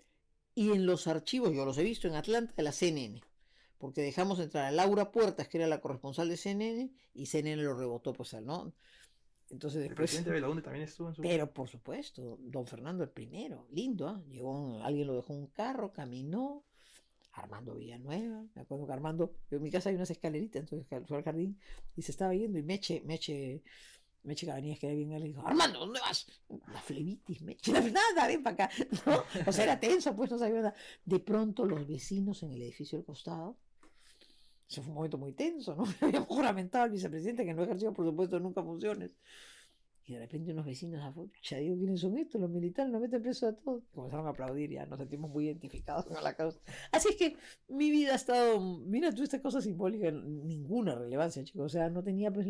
y en los archivos, yo los he visto en Atlanta, de la CNN, porque dejamos entrar a Laura Puertas, que era la corresponsal de CNN, y CNN lo rebotó, pues, ¿no? Entonces después... El presidente de Belaúnde también estuvo en su... Pero, por supuesto, don Fernando el primero, lindo, ¿eh? Alguien lo dejó en un carro, caminó, Armando Villanueva, me acuerdo que Armando, en mi casa hay unas escaleritas, entonces fue al jardín y se estaba yendo y Meche Cabanías, que era bien, le dijo, Armando, ¿dónde vas? La flebitis, Meche, nada, ven para acá. No, o sea, era tenso, pues no sabía nada. De pronto los vecinos en el edificio del costado, eso fue un momento muy tenso, ¿no? Habíamos juramentado al vicepresidente que no ejerció, por supuesto, nunca funciones. Y de repente unos vecinos, ya digo, ¿quiénes son estos? Los militares nos meten preso a todos. Comenzaron a aplaudir, ya nos sentimos muy identificados con la causa. Así es que mi vida ha estado, mira tú, esta cosa simbólica, ninguna relevancia, chicos. O sea, no tenía, pues,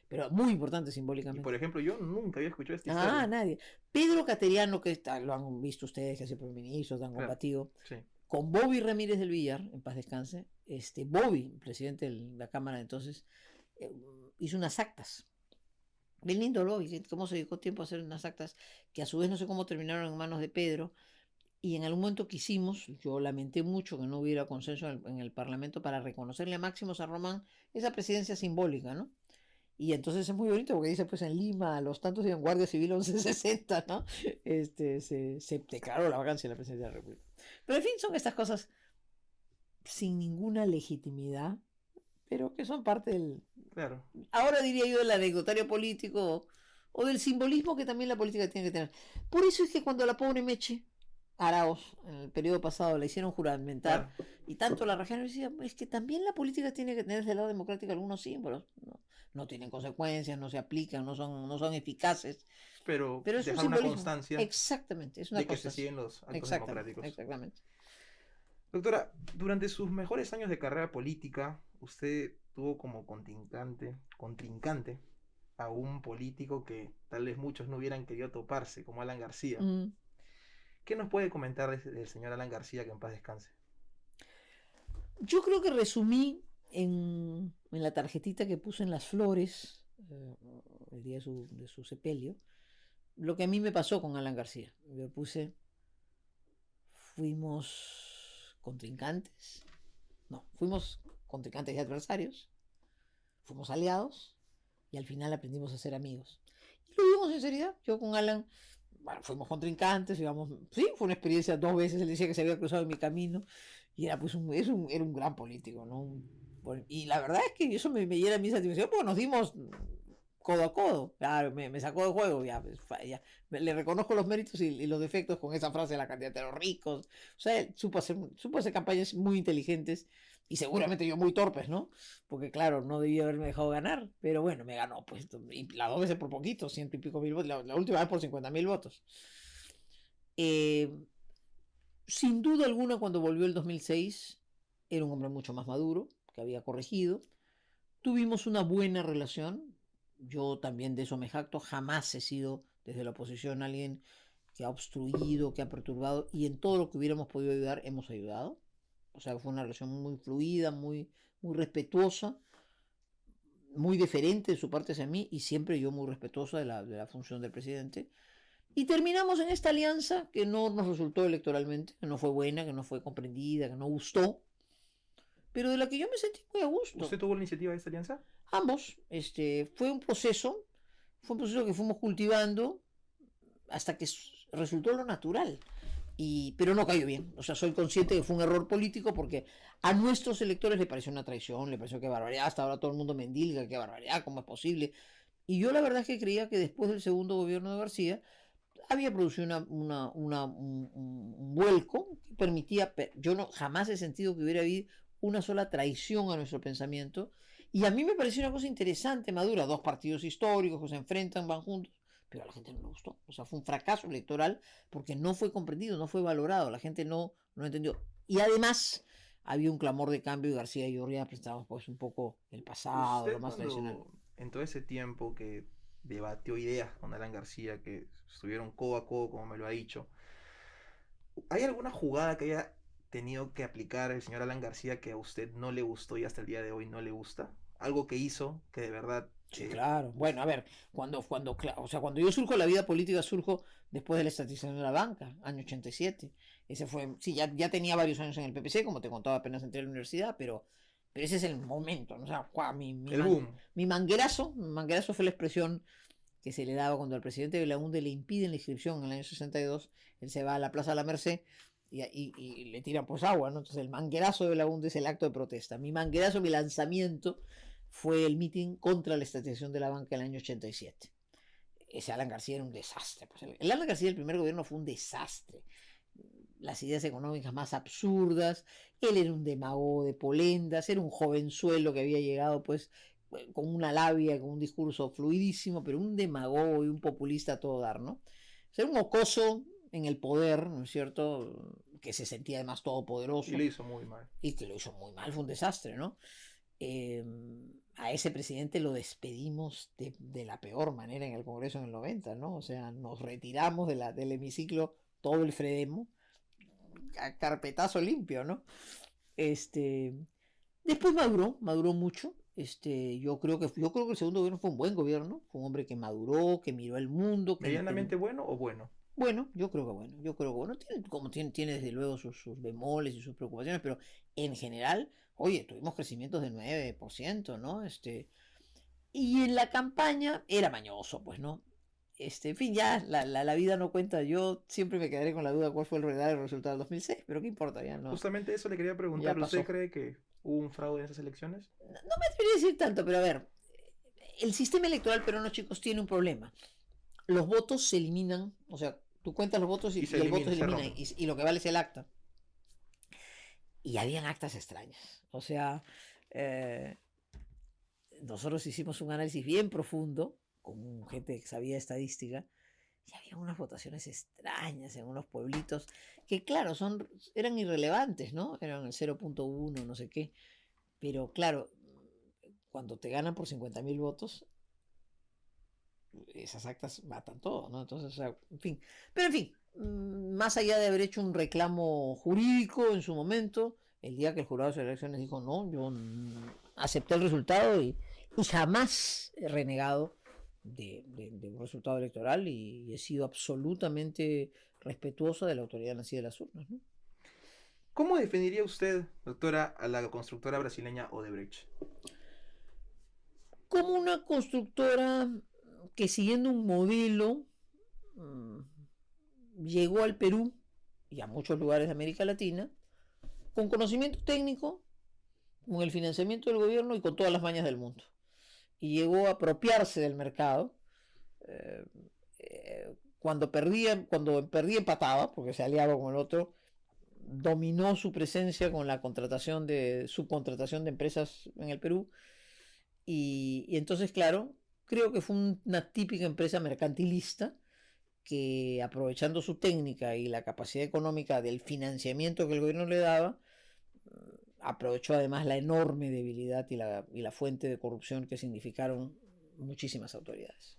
pero muy importante simbólicamente. Y por ejemplo, yo nunca había escuchado esta historia. Nadie. Pedro Cateriano, que lo han visto ustedes, que ha sido primer ministro, tan combativo. Sí. Con Bobby Ramírez del Villar, en paz descanse, Bobby, presidente de la Cámara de entonces, hizo unas actas. Bien lindo Bobby, cómo se dedicó tiempo a hacer unas actas que a su vez no sé cómo terminaron en manos de Pedro. Y en algún momento quisimos, yo lamenté mucho que no hubiera consenso en el Parlamento para reconocerle a Máximo San Román esa presidencia simbólica, ¿no? Y entonces es muy bonito porque dice, pues en Lima, a los tantos días en Guardia Civil 1160, ¿no? Se declaró la vacancia de la presidencia de la República. Pero en fin, son estas cosas sin ninguna legitimidad, pero que son parte del... Claro. Ahora diría yo del anecdotario político o del simbolismo que también la política tiene que tener. Por eso es que cuando la pobre Meche Arauz, en el periodo pasado, la hicieron juramentar, Claro. y tanto la región decía, es que también la política tiene que tener desde el lado democrático algunos símbolos, no tienen consecuencias, no se aplican, no son eficaces. Pero es un dejar una simbolismo. constancia Exactamente, es una de que se constancia. siguen los actos Exactamente, democráticos. exactamente. Doctora, durante sus mejores años de carrera política, usted tuvo como contrincante a un político que tal vez muchos no hubieran querido toparse, como Alan García. ¿Qué nos puede comentar del señor Alan García, que en paz descanse? Yo creo que resumí en la tarjetita que puse en las flores, el día de su sepelio, lo que a mí me pasó con Alan García. Yo puse, fuimos contrincantes y adversarios, fuimos aliados y al final aprendimos a ser amigos. Y lo digo con sinceridad, yo con Alan, bueno, fuimos contrincantes, digamos, sí, fue una experiencia 2 veces, él decía que se había cruzado en mi camino y era pues era un gran político, ¿no? Y la verdad es que eso me llena mi satisfacción porque nos dimos codo a codo, claro, me sacó de juego, ya le reconozco los méritos y los defectos con esa frase de la cantidad de los ricos, o sea, él supo hacer campañas muy inteligentes y seguramente yo muy torpes, ¿no? Porque claro, no debía haberme dejado ganar, pero bueno, me ganó, pues, y las 2 veces por poquito, 100 y pico mil votos, la última vez por 50.000 votos. Sin duda alguna, cuando volvió el 2006, era un hombre mucho más maduro, que había corregido. Tuvimos una buena relación. Yo también de eso me jacto. Jamás he sido desde la oposición alguien que ha obstruido, que ha perturbado, y en todo lo que hubiéramos podido ayudar, hemos ayudado. O sea, fue una relación muy fluida, muy respetuosa, muy diferente de su parte hacia mí, y siempre yo muy respetuosa de la función del presidente. Y terminamos en esta alianza que no nos resultó electoralmente, que no fue buena, que no fue comprendida, que no gustó, pero de la que yo me sentí muy a gusto. ¿Usted tuvo la iniciativa de esta alianza? Ambos, fue un proceso que fuimos cultivando hasta que resultó lo natural. Pero no cayó bien. O sea, soy consciente que fue un error político porque a nuestros electores le pareció una traición, le pareció que barbaridad, hasta ahora todo el mundo mendilga, que barbaridad, ¿cómo es posible? Y yo la verdad es que creía que después del segundo gobierno de García había producido un vuelco que permitía, yo no jamás he sentido que hubiera habido una sola traición a nuestro pensamiento, y a mí me pareció una cosa interesante, madura, dos partidos históricos que se enfrentan, van juntos, pero a la gente no le gustó. O sea, fue un fracaso electoral porque no fue comprendido, no fue valorado, la gente no entendió. Y además había un clamor de cambio y García y Urria prestábamos pues un poco el pasado, Usted lo más tradicional. en todo ese tiempo que debatió ideas con Alan García, que estuvieron codo a codo, como me lo ha dicho, ¿hay alguna jugada que haya tenido que aplicar el señor Alan García que a usted no le gustó y hasta el día de hoy no le gusta? Algo que hizo que de verdad... Sí, claro. Bueno, a ver, o sea, cuando yo surjo a la vida política, surjo después de la estatización de la banca, año 87. Ese fue, sí, ya tenía varios años en el PPC, como te contaba, apenas entré a la universidad, pero ese es el momento, ¿no? O sea, el boom. Mi manguerazo fue la expresión que se le daba cuando al presidente Belaúnde le impiden la inscripción en el año 62, él se va a la Plaza de la Merced y le tiran pues agua, ¿no? Entonces el manguerazo de Belaúnde es el acto de protesta. Mi manguerazo, mi lanzamiento fue el mitin contra la estatización de la banca en el año 87. Ese Alan García era un desastre. Pues el Alan García del primer gobierno fue un desastre. Las ideas económicas más absurdas, él era un demagogo de polendas, era un jovenzuelo que había llegado pues con una labia, con un discurso fluidísimo, pero un demagogo y un populista a todo dar, ¿no? O sea, era un mocoso en el poder, ¿no es cierto? Que se sentía además todopoderoso. Y lo hizo muy mal. Y que lo hizo muy mal, fue un desastre, ¿no? A ese presidente lo despedimos de la peor manera en el Congreso en el 90, ¿no? O sea, nos retiramos del hemiciclo todo el Fredemo, a carpetazo limpio, ¿no? Después maduró mucho. Yo creo que el segundo gobierno fue un buen gobierno, fue un hombre que maduró, que miró el mundo. ¿Medianamente bueno o bueno? Bueno, yo creo que bueno. Tiene desde luego sus bemoles y sus preocupaciones, pero en general, oye, tuvimos crecimientos de 9%, ¿no? Y en la campaña era mañoso, pues, ¿no? En fin, ya la vida no cuenta. Yo siempre me quedaré con la duda cuál fue el verdadero resultado del 2006, pero qué importa, ya no. Justamente eso le quería preguntar. ¿Usted cree que hubo un fraude en esas elecciones? No me atrevería a decir tanto, pero a ver, el sistema electoral peruano, chicos, tiene un problema. Los votos se eliminan, o sea, tú cuentas los votos y el voto se elimina y lo que vale es el acta. Y habían actas extrañas. O sea, nosotros hicimos un análisis bien profundo con gente que sabía estadística y había unas votaciones extrañas en unos pueblitos que, claro, eran irrelevantes, ¿no? Eran el 0.1, no sé qué. Pero, claro, cuando te ganan por 50.000 votos, esas actas matan todo, ¿no? Entonces, o sea, en fin. Pero en fin, más allá de haber hecho un reclamo jurídico en su momento, el día que el jurado de elecciones dijo no, yo acepté el resultado y jamás he renegado de un resultado electoral y he sido absolutamente respetuosa de la autoridad nacida de las urnas, ¿no? ¿Cómo definiría usted, doctora, a la constructora brasileña Odebrecht? Como una constructora que, siguiendo un modelo, llegó al Perú y a muchos lugares de América Latina con conocimiento técnico, con el financiamiento del gobierno y con todas las mañas del mundo. Y llegó a apropiarse del mercado. Cuando perdía empataba, porque se aliaba con el otro. Dominó su presencia con la subcontratación de empresas en el Perú. Y entonces, claro, creo que fue una típica empresa mercantilista que, aprovechando su técnica y la capacidad económica del financiamiento que el gobierno le daba, aprovechó además la enorme debilidad y la fuente de corrupción que significaron muchísimas autoridades.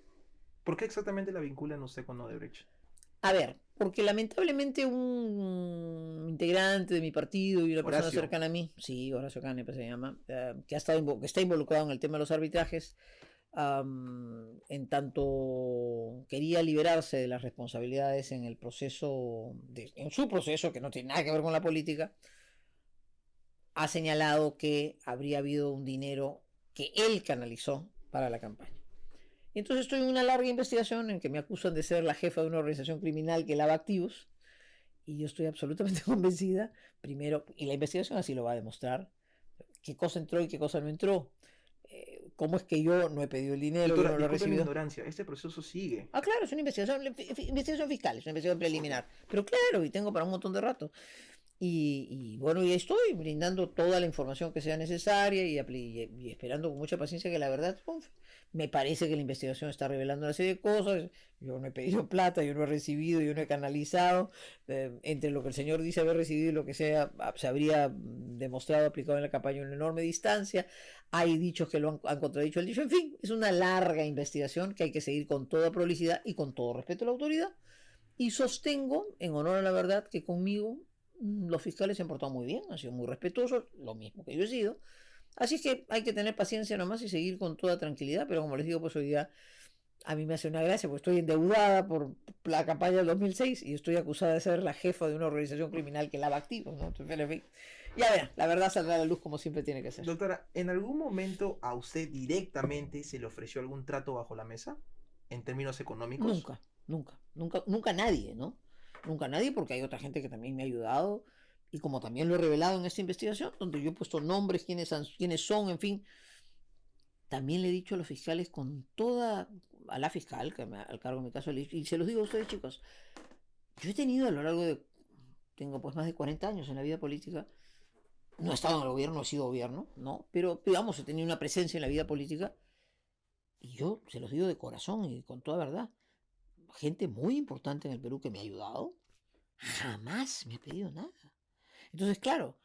¿Por qué exactamente la vinculan usted con Odebrecht? A ver, porque lamentablemente un integrante de mi partido y una persona Horacio. cercana a mí, sí, Horacio Canepa se llama, que está involucrado en el tema de los arbitrajes, en tanto quería liberarse de las responsabilidades en el proceso, en su proceso, que no tiene nada que ver con la política, ha señalado que habría habido un dinero que él canalizó para la campaña. Y entonces estoy en una larga investigación en que me acusan de ser la jefa de una organización criminal que lava activos, y yo estoy absolutamente convencida, primero, y la investigación así lo va a demostrar, qué cosa entró y qué cosa no entró. ¿Cómo es que yo no he pedido el dinero, Doctora, yo no lo he disculpe mi recibido? ignorancia, este proceso sigue. Ah, claro, es una investigación fiscal, es una investigación preliminar. Pero claro, y tengo para un montón de rato. Y bueno, y estoy brindando toda la información que sea necesaria y esperando con mucha paciencia que la verdad, me parece que la investigación está revelando una serie de cosas. Yo no he pedido plata, yo no he recibido, yo no he canalizado. Entre lo que el señor dice haber recibido y lo que sea, se habría demostrado aplicado en la campaña una enorme distancia. Hay dichos que lo han contradicho el dicho. En fin, es una larga investigación que hay que seguir con toda prolicidad y con todo respeto a la autoridad. Y sostengo, en honor a la verdad, que conmigo los fiscales se han portado muy bien, han sido muy respetuosos, lo mismo que yo he sido. Así es que hay que tener paciencia nomás y seguir con toda tranquilidad, pero como les digo, pues hoy día a mí me hace una gracia, porque estoy endeudada por la campaña del 2006 y estoy acusada de ser la jefa de una organización criminal que lava activos, ¿no? Entonces, en fin, ya verá, la verdad saldrá a la luz como siempre tiene que ser. Doctora, ¿en algún momento a usted directamente se le ofreció algún trato bajo la mesa? ¿En términos económicos? Nunca nadie, ¿no? Nunca nadie, porque hay otra gente que también me ha ayudado, y como también lo he revelado en esta investigación, donde yo he puesto nombres, quiénes son, en fin. También le he dicho a los fiscales a la fiscal, que al cargo de mi caso, y se los digo a ustedes, chicos, yo he tenido a lo largo tengo pues más de 40 años en la vida política, no he estado en el gobierno, no he sido gobierno, ¿no? Pero digamos, he tenido una presencia en la vida política, y yo se los digo de corazón y con toda verdad, gente muy importante en el Perú que me ha ayudado, jamás me ha pedido nada. Entonces, claro,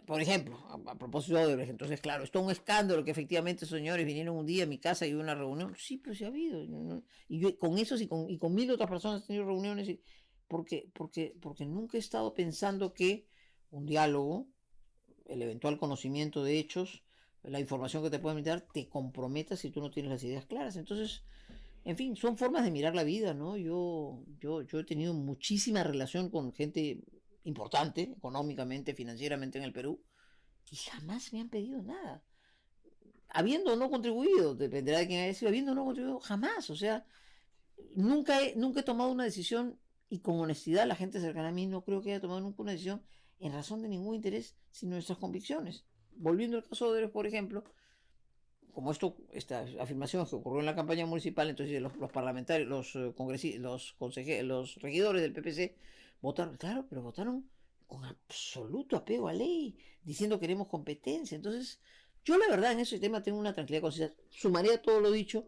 por ejemplo, a propósito de Odebrecht, entonces, claro, esto es un escándalo que efectivamente esos señores vinieron un día a mi casa y hubo una reunión. Sí, pero sí ha habido. Y yo con esos y con 1000 otras personas he tenido reuniones. Porque nunca he estado pensando que un diálogo, el eventual conocimiento de hechos, la información que te pueden dar, te comprometa si tú no tienes las ideas claras. Entonces, en fin, son formas de mirar la vida, ¿no? Yo he tenido muchísima relación con gente importante, económicamente, financieramente en el Perú, y jamás me han pedido nada. Habiendo o no contribuido, dependerá de quién haya sido, habiendo o no contribuido, jamás. O sea, nunca he tomado una decisión, y con honestidad la gente cercana a mí no creo que haya tomado nunca una decisión en razón de ningún interés, sino nuestras convicciones. Volviendo al caso de Odebrecht, por ejemplo, como esta afirmación que ocurrió en la campaña municipal, entonces los parlamentarios, los regidores del PPC votaron, claro, pero votaron con absoluto apego a ley, diciendo queremos competencia. Entonces, yo la verdad en ese tema tengo una tranquilidad concisa. Sumaría a todo lo dicho,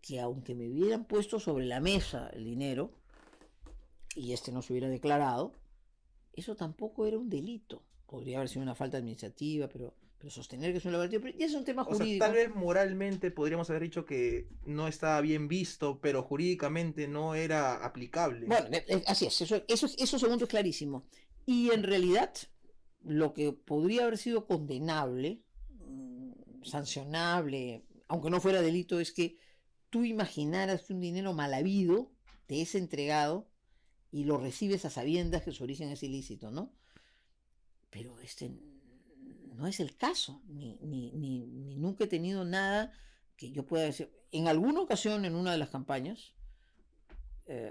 que aunque me hubieran puesto sobre la mesa el dinero, y no se hubiera declarado, eso tampoco era un delito. Podría haber sido una falta administrativa, pero sostener que es un laboratorio, ya es un tema jurídico. O sea, tal vez moralmente podríamos haber dicho que no estaba bien visto, pero jurídicamente no era aplicable. Bueno, así es, eso segundo es clarísimo. Y en realidad, lo que podría haber sido condenable, sancionable, aunque no fuera delito, es que tú imaginaras que un dinero mal habido te es entregado y lo recibes a sabiendas que su origen es ilícito, ¿no? Pero no es el caso, ni nunca he tenido nada que yo pueda decir. En alguna ocasión, en una de las campañas,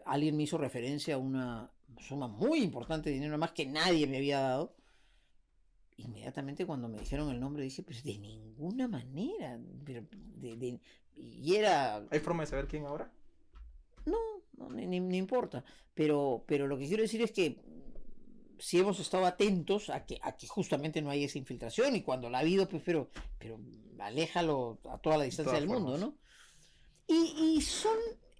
alguien me hizo referencia a una suma muy importante de dinero, más que nadie me había dado. Inmediatamente cuando me dijeron el nombre dije, pues de ninguna manera. Y era... ¿Hay forma de saber quién ahora? No, ni importa. Pero lo que quiero decir es que si hemos estado atentos a que justamente no haya esa infiltración, y cuando la ha habido, pues, pero aléjalo a toda la distancia del mundo, ¿no? Y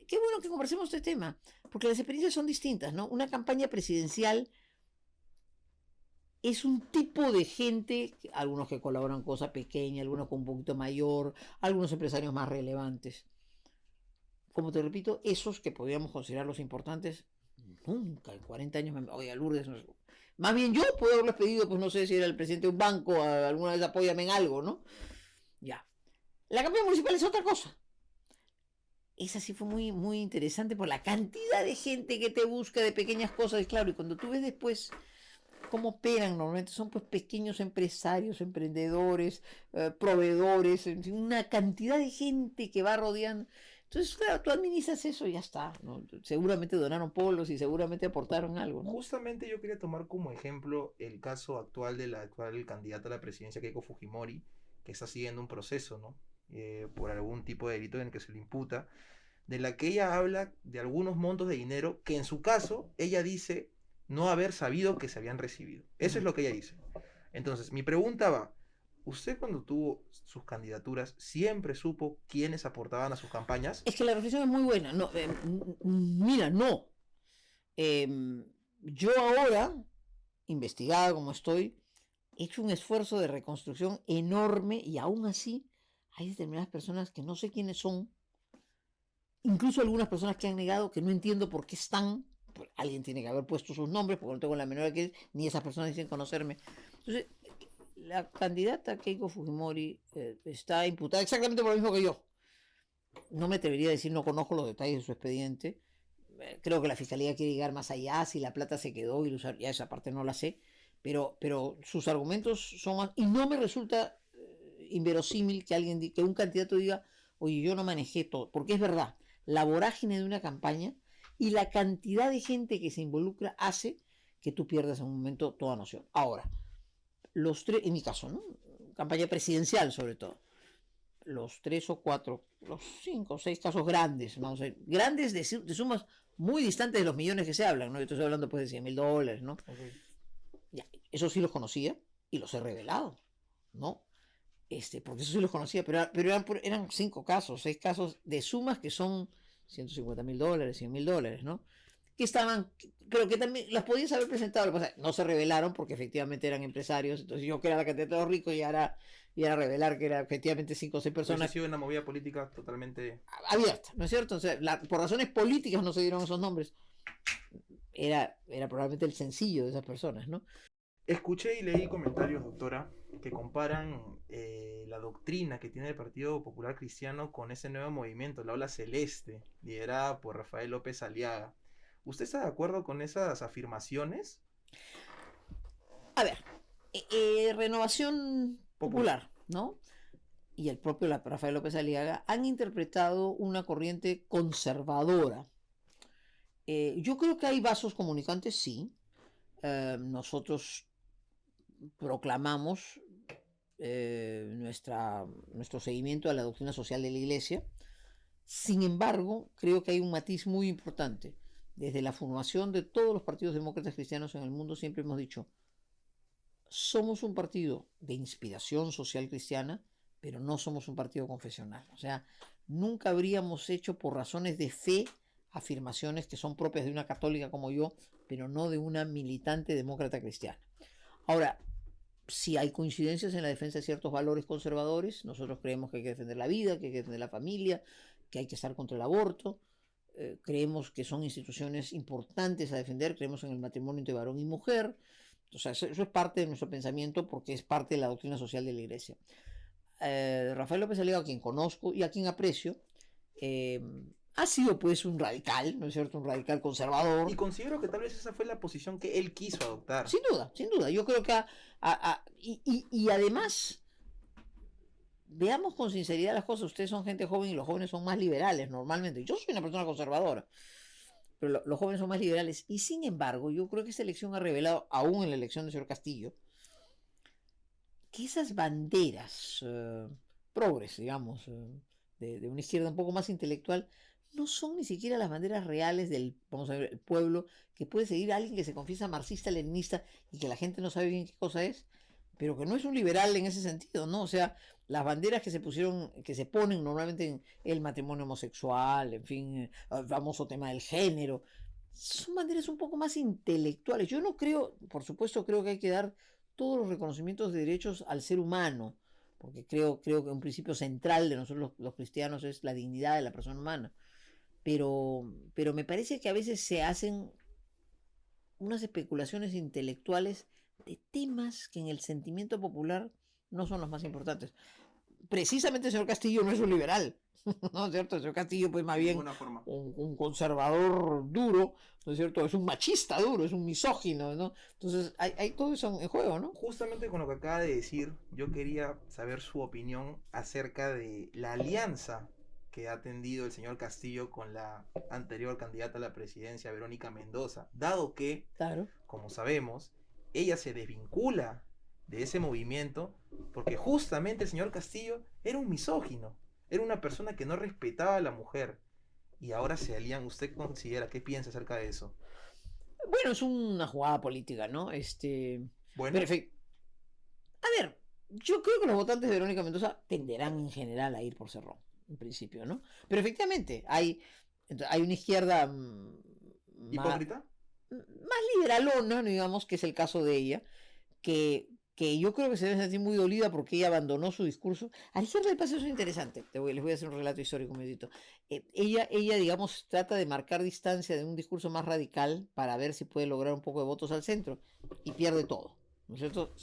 qué bueno que conversemos de este tema, porque las experiencias son distintas, ¿no? Una campaña presidencial es un tipo de gente, algunos que colaboran cosa pequeña, algunos con un poquito mayor, algunos empresarios más relevantes. Como te repito, esos que podríamos considerar los importantes, nunca en 40 años oye, Lourdes, más bien yo puedo haberles pedido, pues no sé si era el presidente de un banco, alguna vez apóyame en algo, ¿no? Ya. La campaña municipal es otra cosa. Esa sí fue muy, muy interesante por la cantidad de gente que te busca de pequeñas cosas, y claro, y cuando tú ves después cómo operan normalmente, son pues pequeños empresarios, emprendedores, proveedores, en fin, una cantidad de gente que va rodeando. Entonces, claro, tú administras eso y ya está, ¿no? Seguramente donaron polos y seguramente aportaron algo, ¿no? Justamente yo quería tomar como ejemplo el caso actual de la actual candidata a la presidencia, Keiko Fujimori, que está siguiendo un proceso, ¿no? Por algún tipo de delito en el que se le imputa, de la que ella habla de algunos montos de dinero que en su caso ella dice no haber sabido que se habían recibido. Eso es lo que ella dice. Entonces, mi pregunta va, ¿usted cuando tuvo sus candidaturas siempre supo quiénes aportaban a sus campañas? Es que la reflexión es muy buena. No, mira, no. Yo ahora, investigada como estoy, he hecho un esfuerzo de reconstrucción enorme y aún así hay determinadas personas que no sé quiénes son, incluso algunas personas que han negado que no entiendo por qué están. Pues alguien tiene que haber puesto sus nombres porque no tengo la menor idea, ni esas personas dicen conocerme. Entonces, la candidata Keiko Fujimori está imputada exactamente por lo mismo que yo. No me atrevería a decir, no conozco los detalles de su expediente. Creo que la fiscalía quiere llegar más allá, si la plata se quedó y ya esa parte no la sé, pero sus argumentos son más, y no me resulta inverosímil que que un candidato diga, oye, yo no manejé todo, porque es verdad, la vorágine de una campaña y la cantidad de gente que se involucra hace que tú pierdas en un momento toda noción. Ahora, los tres, en mi caso, ¿no? Campaña presidencial sobre todo, los 3 o 4, los 5 o 6 casos grandes, vamos a ver, grandes de sumas muy distantes de los millones que se hablan, ¿no? Yo estoy hablando pues de $100,000, ¿no? Okay. Ya, eso sí los conocía y los he revelado, ¿no? Porque eso sí los conocía, pero eran 5 casos, 6 casos de sumas que son $150,000, $100,000, ¿no? Que estaban, pero que también las podías haber presentado, lo que pasa, no se revelaron porque efectivamente eran empresarios, entonces yo que era la cantidad de los ricos y era revelar que era efectivamente 5 o 6 personas. Ha sido una movida política totalmente abierta, ¿no es cierto? O sea, por razones políticas no se dieron esos nombres. Era probablemente el sencillo de esas personas, ¿no? Escuché y leí comentarios, doctora, que comparan la doctrina que tiene el Partido Popular Cristiano con ese nuevo movimiento, la Ola Celeste, liderada por Rafael López Aliaga. ¿Usted está de acuerdo con esas afirmaciones? A ver, Renovación Popular, ¿no? Y el propio Rafael López Aliaga han interpretado una corriente conservadora. Yo creo que hay vasos comunicantes, sí. Nosotros proclamamos nuestro seguimiento a la doctrina social de la Iglesia. Sin embargo, creo que hay un matiz muy importante. Desde la formación de todos los partidos demócratas cristianos en el mundo siempre hemos dicho, somos un partido de inspiración social cristiana, pero no somos un partido confesional. O sea, nunca habríamos hecho por razones de fe afirmaciones que son propias de una católica como yo, pero no de una militante demócrata cristiana. Ahora, si hay coincidencias en la defensa de ciertos valores conservadores, nosotros creemos que hay que defender la vida, que hay que defender la familia, que hay que estar contra el aborto, creemos que son instituciones importantes a defender, creemos en el matrimonio entre varón y mujer, o sea, eso es parte de nuestro pensamiento porque es parte de la doctrina social de la Iglesia. Rafael López Aliaga, a quien conozco y a quien aprecio, ha sido pues un radical, ¿no es cierto? Un radical conservador. Y considero que tal vez esa fue la posición que él quiso adoptar. Sin duda, sin duda. Yo creo que y además, veamos con sinceridad las cosas. Ustedes son gente joven y los jóvenes son más liberales normalmente. Yo soy una persona conservadora, pero los jóvenes son más liberales. Y sin embargo, yo creo que esta elección ha revelado, aún en la elección del señor Castillo, que esas banderas progres, digamos, de una izquierda un poco más intelectual, no son ni siquiera las banderas reales del, vamos a ver, el pueblo, que puede seguir a alguien que se confiesa marxista-leninista y que la gente no sabe bien qué cosa es, pero que no es un liberal en ese sentido, ¿no? O sea, las banderas que se ponen normalmente en el matrimonio homosexual, en fin, el famoso tema del género, son banderas un poco más intelectuales. Yo no creo, por supuesto, creo que hay que dar todos los reconocimientos de derechos al ser humano, porque creo que un principio central de nosotros los cristianos es la dignidad de la persona humana. Pero me parece que a veces se hacen unas especulaciones intelectuales de temas que en el sentimiento popular no son los más importantes. Precisamente el señor Castillo no es un liberal, ¿no es cierto? El señor Castillo, pues más bien un conservador duro, ¿no es cierto? Es un machista duro, es un misógino, ¿no? Entonces hay todo eso en juego, ¿no? Justamente con lo que acaba de decir, yo quería saber su opinión acerca de la alianza que ha tendido el señor Castillo con la anterior candidata a la presidencia, Verónica Mendoza, dado que, Claro. como sabemos, ella se desvincula de ese movimiento porque justamente el señor Castillo era un misógino, era una persona que no respetaba a la mujer y ahora se alían. ¿Usted considera, qué piensa acerca de eso? Bueno, es una jugada política, ¿no? Bueno, A ver, yo creo que los votantes de Verónica Mendoza tenderán en general a ir por Cerrón, en principio, ¿no? Pero efectivamente, hay una izquierda ¿hipócrita? más liberalona, ¿no? Digamos, que es el caso de ella, que yo creo que se debe sentir muy dolida porque ella abandonó su discurso. A la izquierda le pasa eso interesante. Les voy a hacer un relato histórico un momentito. Ella, digamos, trata de marcar distancia de un discurso más radical para ver si puede lograr un poco de votos al centro y pierde todo. ¿No es cierto?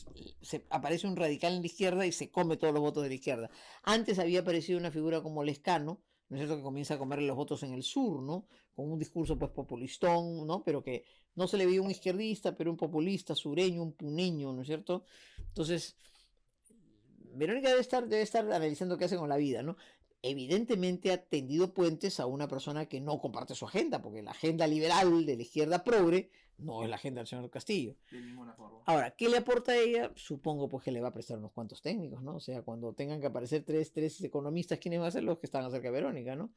Aparece un radical en la izquierda y se come todos los votos de la izquierda. Antes había aparecido una figura como Lescano, ¿no es cierto?, que comienza a comerle los votos en el sur, ¿no? Con un discurso pues populistón, ¿no? Pero que no se le veía un izquierdista, pero un populista sureño, un puneño, ¿no es cierto? Entonces, Verónica debe estar analizando qué hace con la vida, ¿no? Evidentemente ha tendido puentes a una persona que no comparte su agenda, porque la agenda liberal de la izquierda progre no es la agenda del señor Castillo. De ninguna forma. Ahora, ¿qué le aporta a ella? Supongo pues que le va a prestar unos cuantos técnicos, ¿no? O sea, cuando tengan que aparecer tres economistas, ¿quiénes van a ser los que están acerca de Verónica, ¿no?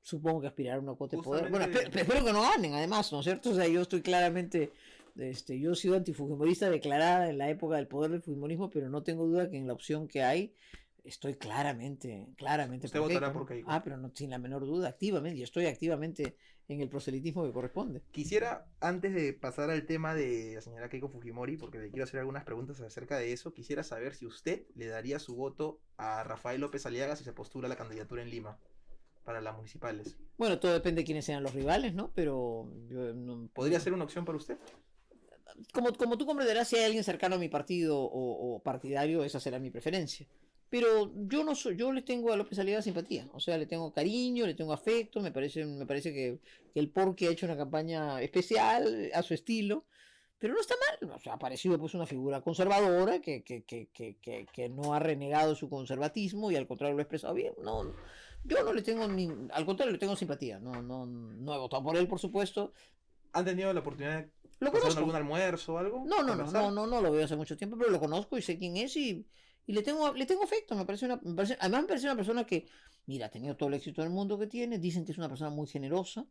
Supongo que aspirará a una cuota de poder. Bueno, espero que no ganen, además, ¿no es cierto? O sea, yo estoy claramente, yo he sido antifujimorista declarada en la época del poder del fujimorismo, pero no tengo duda que en la opción que hay, estoy claramente. ¿Usted votará por Keiko? Pero no, sin la menor duda, activamente. Yo estoy activamente en el proselitismo que corresponde. Quisiera, antes de pasar al tema de la señora Keiko Fujimori, porque le quiero hacer algunas preguntas acerca de eso, quisiera saber si usted le daría su voto a Rafael López Aliaga si se postula a la candidatura en Lima para las municipales. Bueno, todo depende de quiénes sean los rivales, ¿no? Pero yo no... ¿Podría ser una opción para usted? Como tú comprenderás, si hay alguien cercano a mi partido o partidario, esa será mi preferencia. Pero yo le tengo a López Aliaga simpatía, o sea, le tengo cariño, le tengo afecto, me parece que el Porqui ha hecho una campaña especial a su estilo, pero no está mal, o sea, ha parecido pues una figura conservadora que no ha renegado su conservatismo y al contrario lo ha expresado bien. No, yo no le tengo al contrario le tengo simpatía, no he votado por él, por supuesto. ¿Han tenido la oportunidad de Lo pasar conozco. algún almuerzo o algo? No lo veo hace mucho tiempo, pero lo conozco y sé quién es y le tengo afecto. Además me parece una persona que, mira, ha tenido todo el éxito del mundo que tiene. Dicen que es una persona muy generosa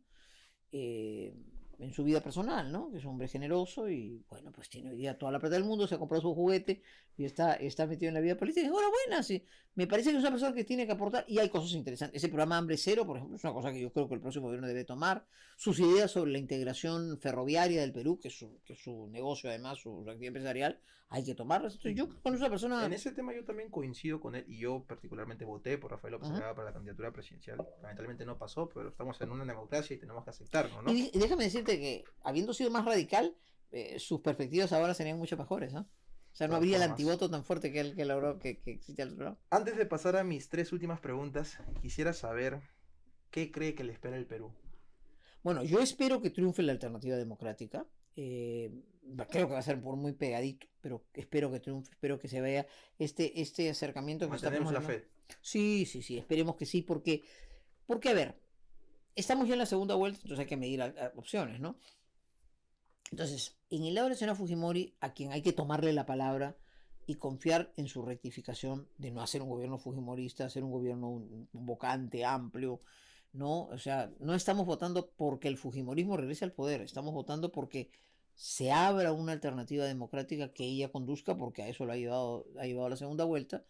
en su vida personal, ¿no? Que es un hombre generoso y, bueno, pues tiene hoy día toda la plata del mundo, se ha comprado su juguete y está metido en la vida política. Enhorabuena, sí. Me parece que es una persona que tiene que aportar y hay cosas interesantes. Ese programa Hambre Cero, por ejemplo, es una cosa que yo creo que el próximo gobierno debe tomar. Sus ideas sobre la integración ferroviaria del Perú, que es su negocio, además, su actividad empresarial, hay que tomarlas. Entonces, yo creo que es una persona... En ese tema yo también coincido con él y yo particularmente voté por Rafael López Aliaga para la candidatura presidencial. Lamentablemente no pasó, pero estamos en una democracia y tenemos que aceptarlo, ¿no? Y déjame decirte que, habiendo sido más radical, sus perspectivas ahora serían mucho mejores, ¿no? O sea, no habría el antivoto tan fuerte que él logró que existe al otro lado. Antes de pasar a mis 3 últimas preguntas, quisiera saber qué cree que le espera el Perú. Bueno, yo espero que triunfe la alternativa democrática. Creo que va a ser por muy pegadito, pero espero que triunfe, espero que se vea este acercamiento que está Mantenemos la fe. Sí, esperemos que sí, porque a ver, estamos ya en la segunda vuelta, entonces hay que medir opciones, ¿no? Entonces, en el lado de la señora Fujimori, a quien hay que tomarle la palabra y confiar en su rectificación de no hacer un gobierno fujimorista, hacer un gobierno convocante, amplio, ¿no? O sea, no estamos votando porque el fujimorismo regrese al poder, estamos votando porque se abra una alternativa democrática que ella conduzca, porque a eso lo ha llevado a la segunda vuelta,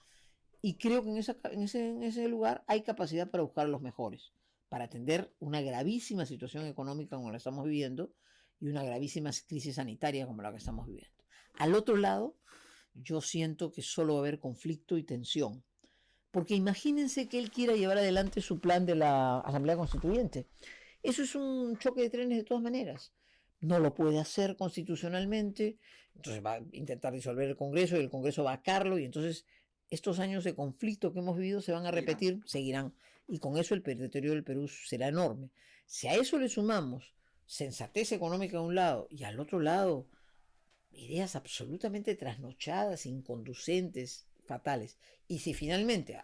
y creo que en ese lugar hay capacidad para buscar a los mejores, para atender una gravísima situación económica como la estamos viviendo y una gravísima crisis sanitaria como la que estamos viviendo. Al otro lado, yo siento que solo va a haber conflicto y tensión. Porque imagínense que él quiera llevar adelante su plan de la Asamblea Constituyente. Eso es un choque de trenes de todas maneras. No lo puede hacer constitucionalmente, entonces va a intentar disolver el Congreso y el Congreso va a vacarlo, y entonces estos años de conflicto que hemos vivido se van a repetir, seguirán, y con eso el territorio del Perú será enorme. Si a eso le sumamos sensatez económica a un lado y al otro lado ideas absolutamente trasnochadas, inconducentes, fatales. Y si finalmente,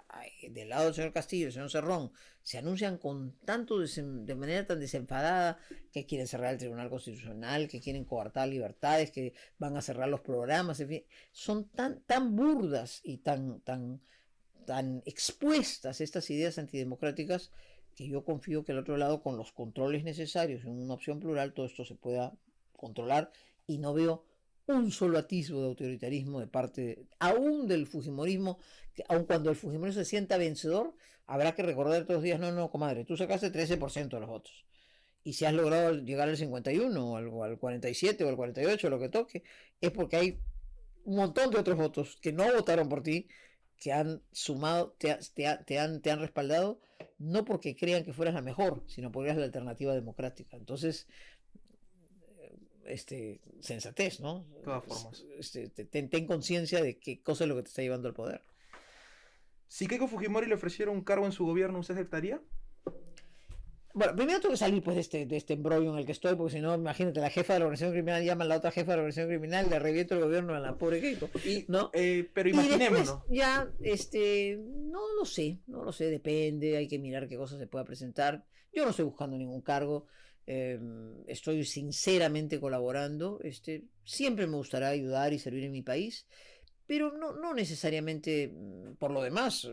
del lado del señor Castillo y del señor Cerrón, se anuncian con de manera tan desenfadada que quieren cerrar el Tribunal Constitucional, que quieren coartar libertades, que van a cerrar los programas, en fin, son tan burdas y tan expuestas estas ideas antidemocráticas, que yo confío que al otro lado, con los controles necesarios en una opción plural, todo esto se pueda controlar, y no veo un solo atisbo de autoritarismo de parte aún del fujimorismo, que aun cuando el fujimorismo se sienta vencedor, habrá que recordar todos los días, no, comadre, tú sacaste 13% de los votos, y si has logrado llegar al 51 o al 47 o al 48, lo que toque, es porque hay un montón de otros votos que no votaron por ti, que han sumado, te han respaldado, no porque crean que fueras la mejor, sino porque eras la alternativa democrática. Entonces, sensatez, ¿no? De todas formas. Ten conciencia de qué cosa es lo que te está llevando al poder. Si Keiko Fujimori le ofreciera un cargo en su gobierno, ¿usted aceptaría? Bueno, primero tengo que salir pues de este embrollo en el que estoy, porque si no, imagínate, la jefa de la organización criminal llama a la otra jefa de la organización criminal, le reviento el gobierno a la pobre Keiko, ¿no? Pero imaginémonos. Y después ya, no lo sé, depende, hay que mirar qué cosas se pueda presentar. Yo no estoy buscando ningún cargo, estoy sinceramente colaborando, siempre me gustará ayudar y servir en mi país, pero no necesariamente por lo demás.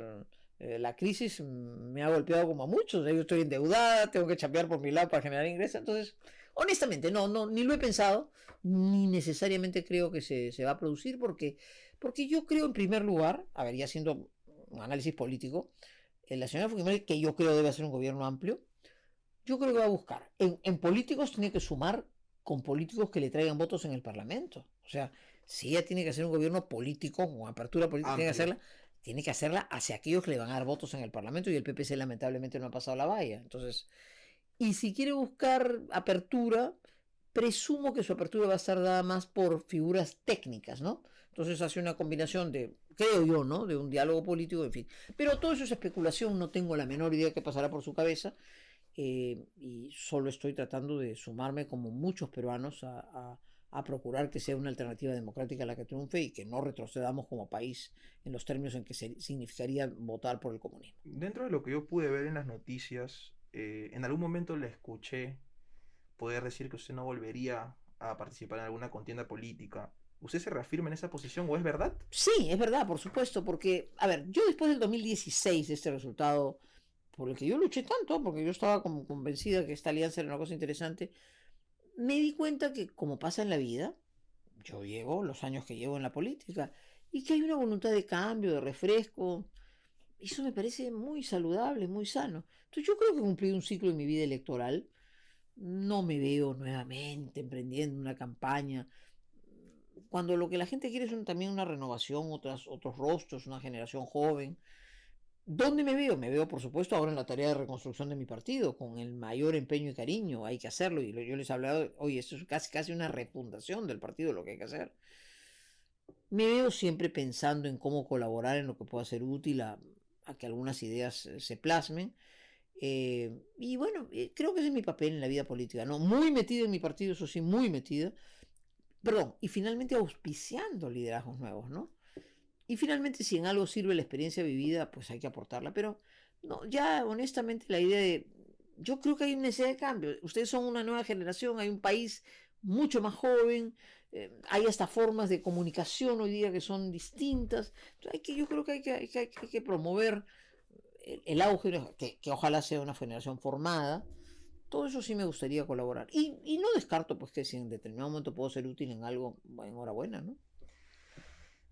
La crisis me ha golpeado como a muchos. Yo estoy endeudada, tengo que chambear por mi lado para generar ingresos. Entonces, honestamente, ni lo he pensado, ni necesariamente creo que se va a producir, porque yo creo, en primer lugar, a ver, ya haciendo un análisis político, la señora Fujimori, que yo creo debe hacer un gobierno amplio, yo creo que va a buscar. En políticos tiene que sumar con políticos que le traigan votos en el Parlamento. O sea, si ella tiene que hacer un gobierno político, con apertura política, tiene que hacerla hacia aquellos que le van a dar votos en el Parlamento, y el PPC lamentablemente no ha pasado la valla. Entonces, y si quiere buscar apertura, presumo que su apertura va a estar dada más por figuras técnicas, ¿no? Entonces hace una combinación creo yo, ¿no? De un diálogo político, en fin. Pero todo eso es especulación, no tengo la menor idea de qué pasará por su cabeza, y solo estoy tratando de sumarme, como muchos peruanos, a procurar que sea una alternativa democrática la que triunfe, y que no retrocedamos como país en los términos en que significaría votar por el comunismo. Dentro de lo que yo pude ver en las noticias, en algún momento le escuché poder decir que usted no volvería a participar en alguna contienda política. ¿Usted se reafirma en esa posición o es verdad? Sí, es verdad, por supuesto, porque, a ver, yo después del 2016, de este resultado por el que yo luché tanto, porque yo estaba como convencida que esta alianza era una cosa interesante, me di cuenta que, como pasa en la vida, yo llevo los años que llevo en la política, y que hay una voluntad de cambio, de refresco. Eso me parece muy saludable, muy sano. Entonces yo creo que he cumplido un ciclo en mi vida electoral. No me veo nuevamente emprendiendo una campaña, cuando lo que la gente quiere es también una renovación, otros rostros, una generación joven. ¿Dónde me veo? Me veo, por supuesto, ahora en la tarea de reconstrucción de mi partido, con el mayor empeño y cariño. Hay que hacerlo, y yo les he hablado, oye, esto es casi una refundación del partido, lo que hay que hacer. Me veo siempre pensando en cómo colaborar en lo que pueda ser útil a que algunas ideas se plasmen. Y bueno, creo que ese es mi papel en la vida política, ¿no? Muy metida en mi partido, eso sí, muy metida. Perdón, y finalmente auspiciando liderazgos nuevos, ¿no? Y finalmente, si en algo sirve la experiencia vivida, pues hay que aportarla. Pero no, ya honestamente, la idea yo creo que hay una necesidad de cambio. Ustedes son una nueva generación, hay un país mucho más joven, hay hasta formas de comunicación hoy día que son distintas. Entonces yo creo que hay que promover el auge, que ojalá sea una generación formada. Todo eso sí me gustaría colaborar. Y no descarto pues que si en determinado momento puedo ser útil en algo, enhorabuena, ¿no?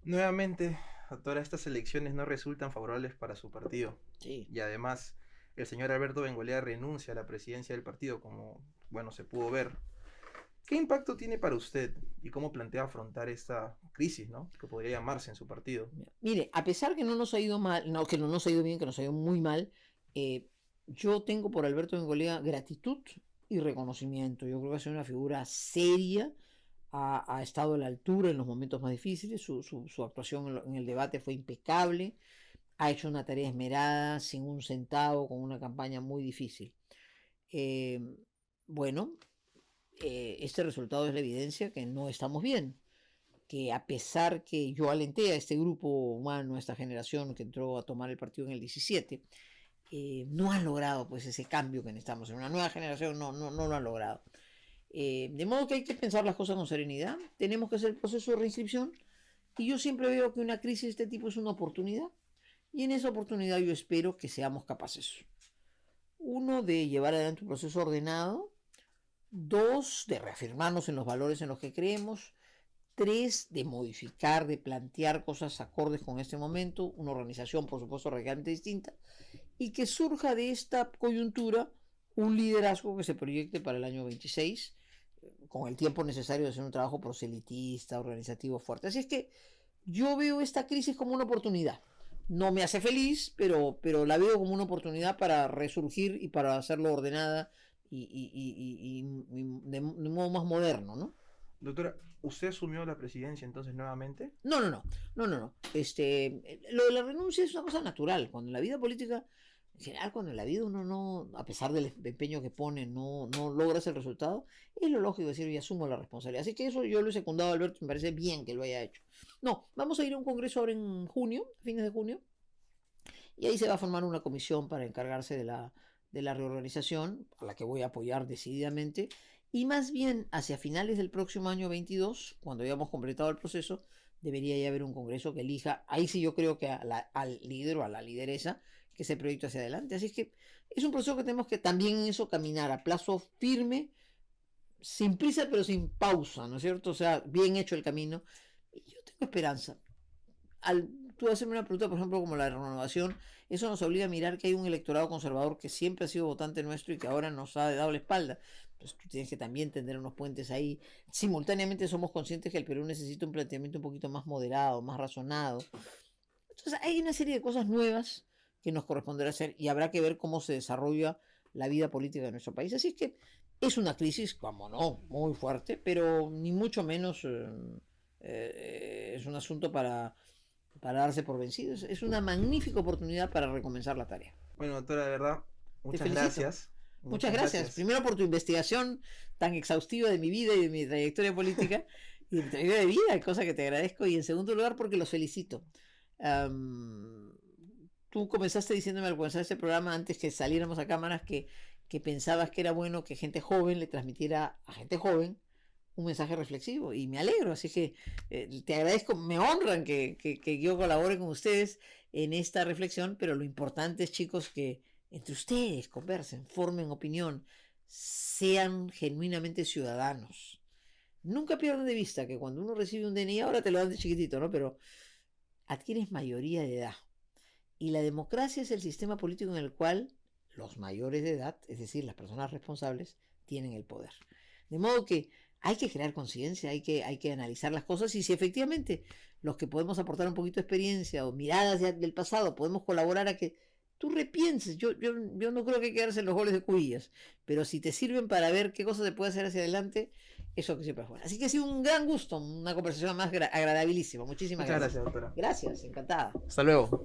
Nuevamente, todas estas elecciones no resultan favorables para su partido. Sí. Y además, el señor Alberto Bengolea renuncia a la presidencia del partido, como, bueno, se pudo ver. ¿Qué impacto tiene para usted y cómo plantea afrontar esta crisis, ¿no? Que podría llamarse en su partido. Mire, a pesar que no nos ha ido mal, no, que no nos ha ido bien, que nos ha ido muy mal, yo tengo por Alberto Bengolea gratitud y reconocimiento. Yo creo que ha sido una figura seria, ha estado a la altura en los momentos más difíciles, su actuación en el debate fue impecable, ha hecho una tarea esmerada, sin un centavo, con una campaña muy difícil. Bueno, este resultado es la evidencia que no estamos bien, que a pesar que yo alenté a este grupo humano, a esta generación que entró a tomar el partido en el 17, no han logrado pues ese cambio que necesitamos. En una nueva generación no lo han logrado. De modo que hay que pensar las cosas con serenidad, tenemos que hacer el proceso de reinscripción, y yo siempre veo que una crisis de este tipo es una oportunidad, y en esa oportunidad yo espero que seamos capaces, uno, de llevar adelante un proceso ordenado; dos, de reafirmarnos en los valores en los que creemos; tres, de modificar, de plantear cosas acordes con este momento, una organización por supuesto radicalmente distinta, y que surja de esta coyuntura un liderazgo que se proyecte para el año 26, con el tiempo necesario de hacer un trabajo proselitista, organizativo fuerte. Así es que yo veo esta crisis como una oportunidad. No me hace feliz, pero la veo como una oportunidad para resurgir y para hacerlo ordenada y de modo más moderno, ¿no? Doctora, ¿usted asumió la presidencia entonces nuevamente? No. Lo de la renuncia es una cosa natural. Cuando en la vida política, en general, cuando en la vida uno no, a pesar del empeño que pone, no logras el resultado, es lo lógico decir, y asumo la responsabilidad. Así que eso yo lo he secundado a Alberto, me parece bien que lo haya hecho. No, vamos a ir a un congreso ahora en junio, fines de junio, y ahí se va a formar una comisión para encargarse de la reorganización, a la que voy a apoyar decididamente, y más bien hacia finales del próximo año 22, cuando hayamos completado el proceso, debería ya haber un congreso que elija, ahí sí yo creo que al líder o a la lideresa, que ese proyecto hacia adelante. Así es que es un proceso que tenemos que también en eso caminar a plazo firme, sin prisa pero sin pausa, ¿no es cierto? O sea, bien hecho el camino. Y yo tengo esperanza. Tú hacerme una pregunta, por ejemplo, como la de renovación, eso nos obliga a mirar que hay un electorado conservador que siempre ha sido votante nuestro y que ahora nos ha dado la espalda. Entonces tú tienes que también tender unos puentes ahí. Simultáneamente somos conscientes que el Perú necesita un planteamiento un poquito más moderado, más razonado. Entonces hay una serie de cosas nuevas que nos corresponderá hacer, y habrá que ver cómo se desarrolla la vida política de nuestro país. Así es que es una crisis, como no, muy fuerte, pero ni mucho menos es un asunto para darse por vencidos. Es una magnífica oportunidad para recomenzar la tarea. Bueno, doctora, de verdad, muchas gracias. Muchas gracias. Primero por tu investigación tan exhaustiva de mi vida y de mi trayectoria política y de mi trayectoria de vida, cosa que te agradezco. Y en segundo lugar porque los felicito. Tú comenzaste diciéndome al comenzar este programa, antes que saliéramos a cámaras, que pensabas que era bueno que gente joven le transmitiera a gente joven un mensaje reflexivo, y me alegro. Así que te agradezco, me honran que yo colabore con ustedes en esta reflexión, pero lo importante es, chicos, que entre ustedes conversen, formen opinión, sean genuinamente ciudadanos. Nunca pierdan de vista que cuando uno recibe un DNI, ahora te lo dan de chiquitito, ¿no? Pero adquieres mayoría de edad. Y la democracia es el sistema político en el cual los mayores de edad, es decir, las personas responsables, tienen el poder. De modo que hay que crear conciencia, hay que analizar las cosas, y si efectivamente los que podemos aportar un poquito de experiencia o miradas del pasado podemos colaborar a que tú repienses. Yo no creo que hay que quedarse en los goles de Cubillas, pero si te sirven para ver qué cosas se puede hacer hacia adelante, eso que siempre es bueno. Así que ha sido un gran gusto, una conversación más agradabilísima. Muchísimas gracias. Muchas gracias, doctora. Gracias, encantada. Hasta luego.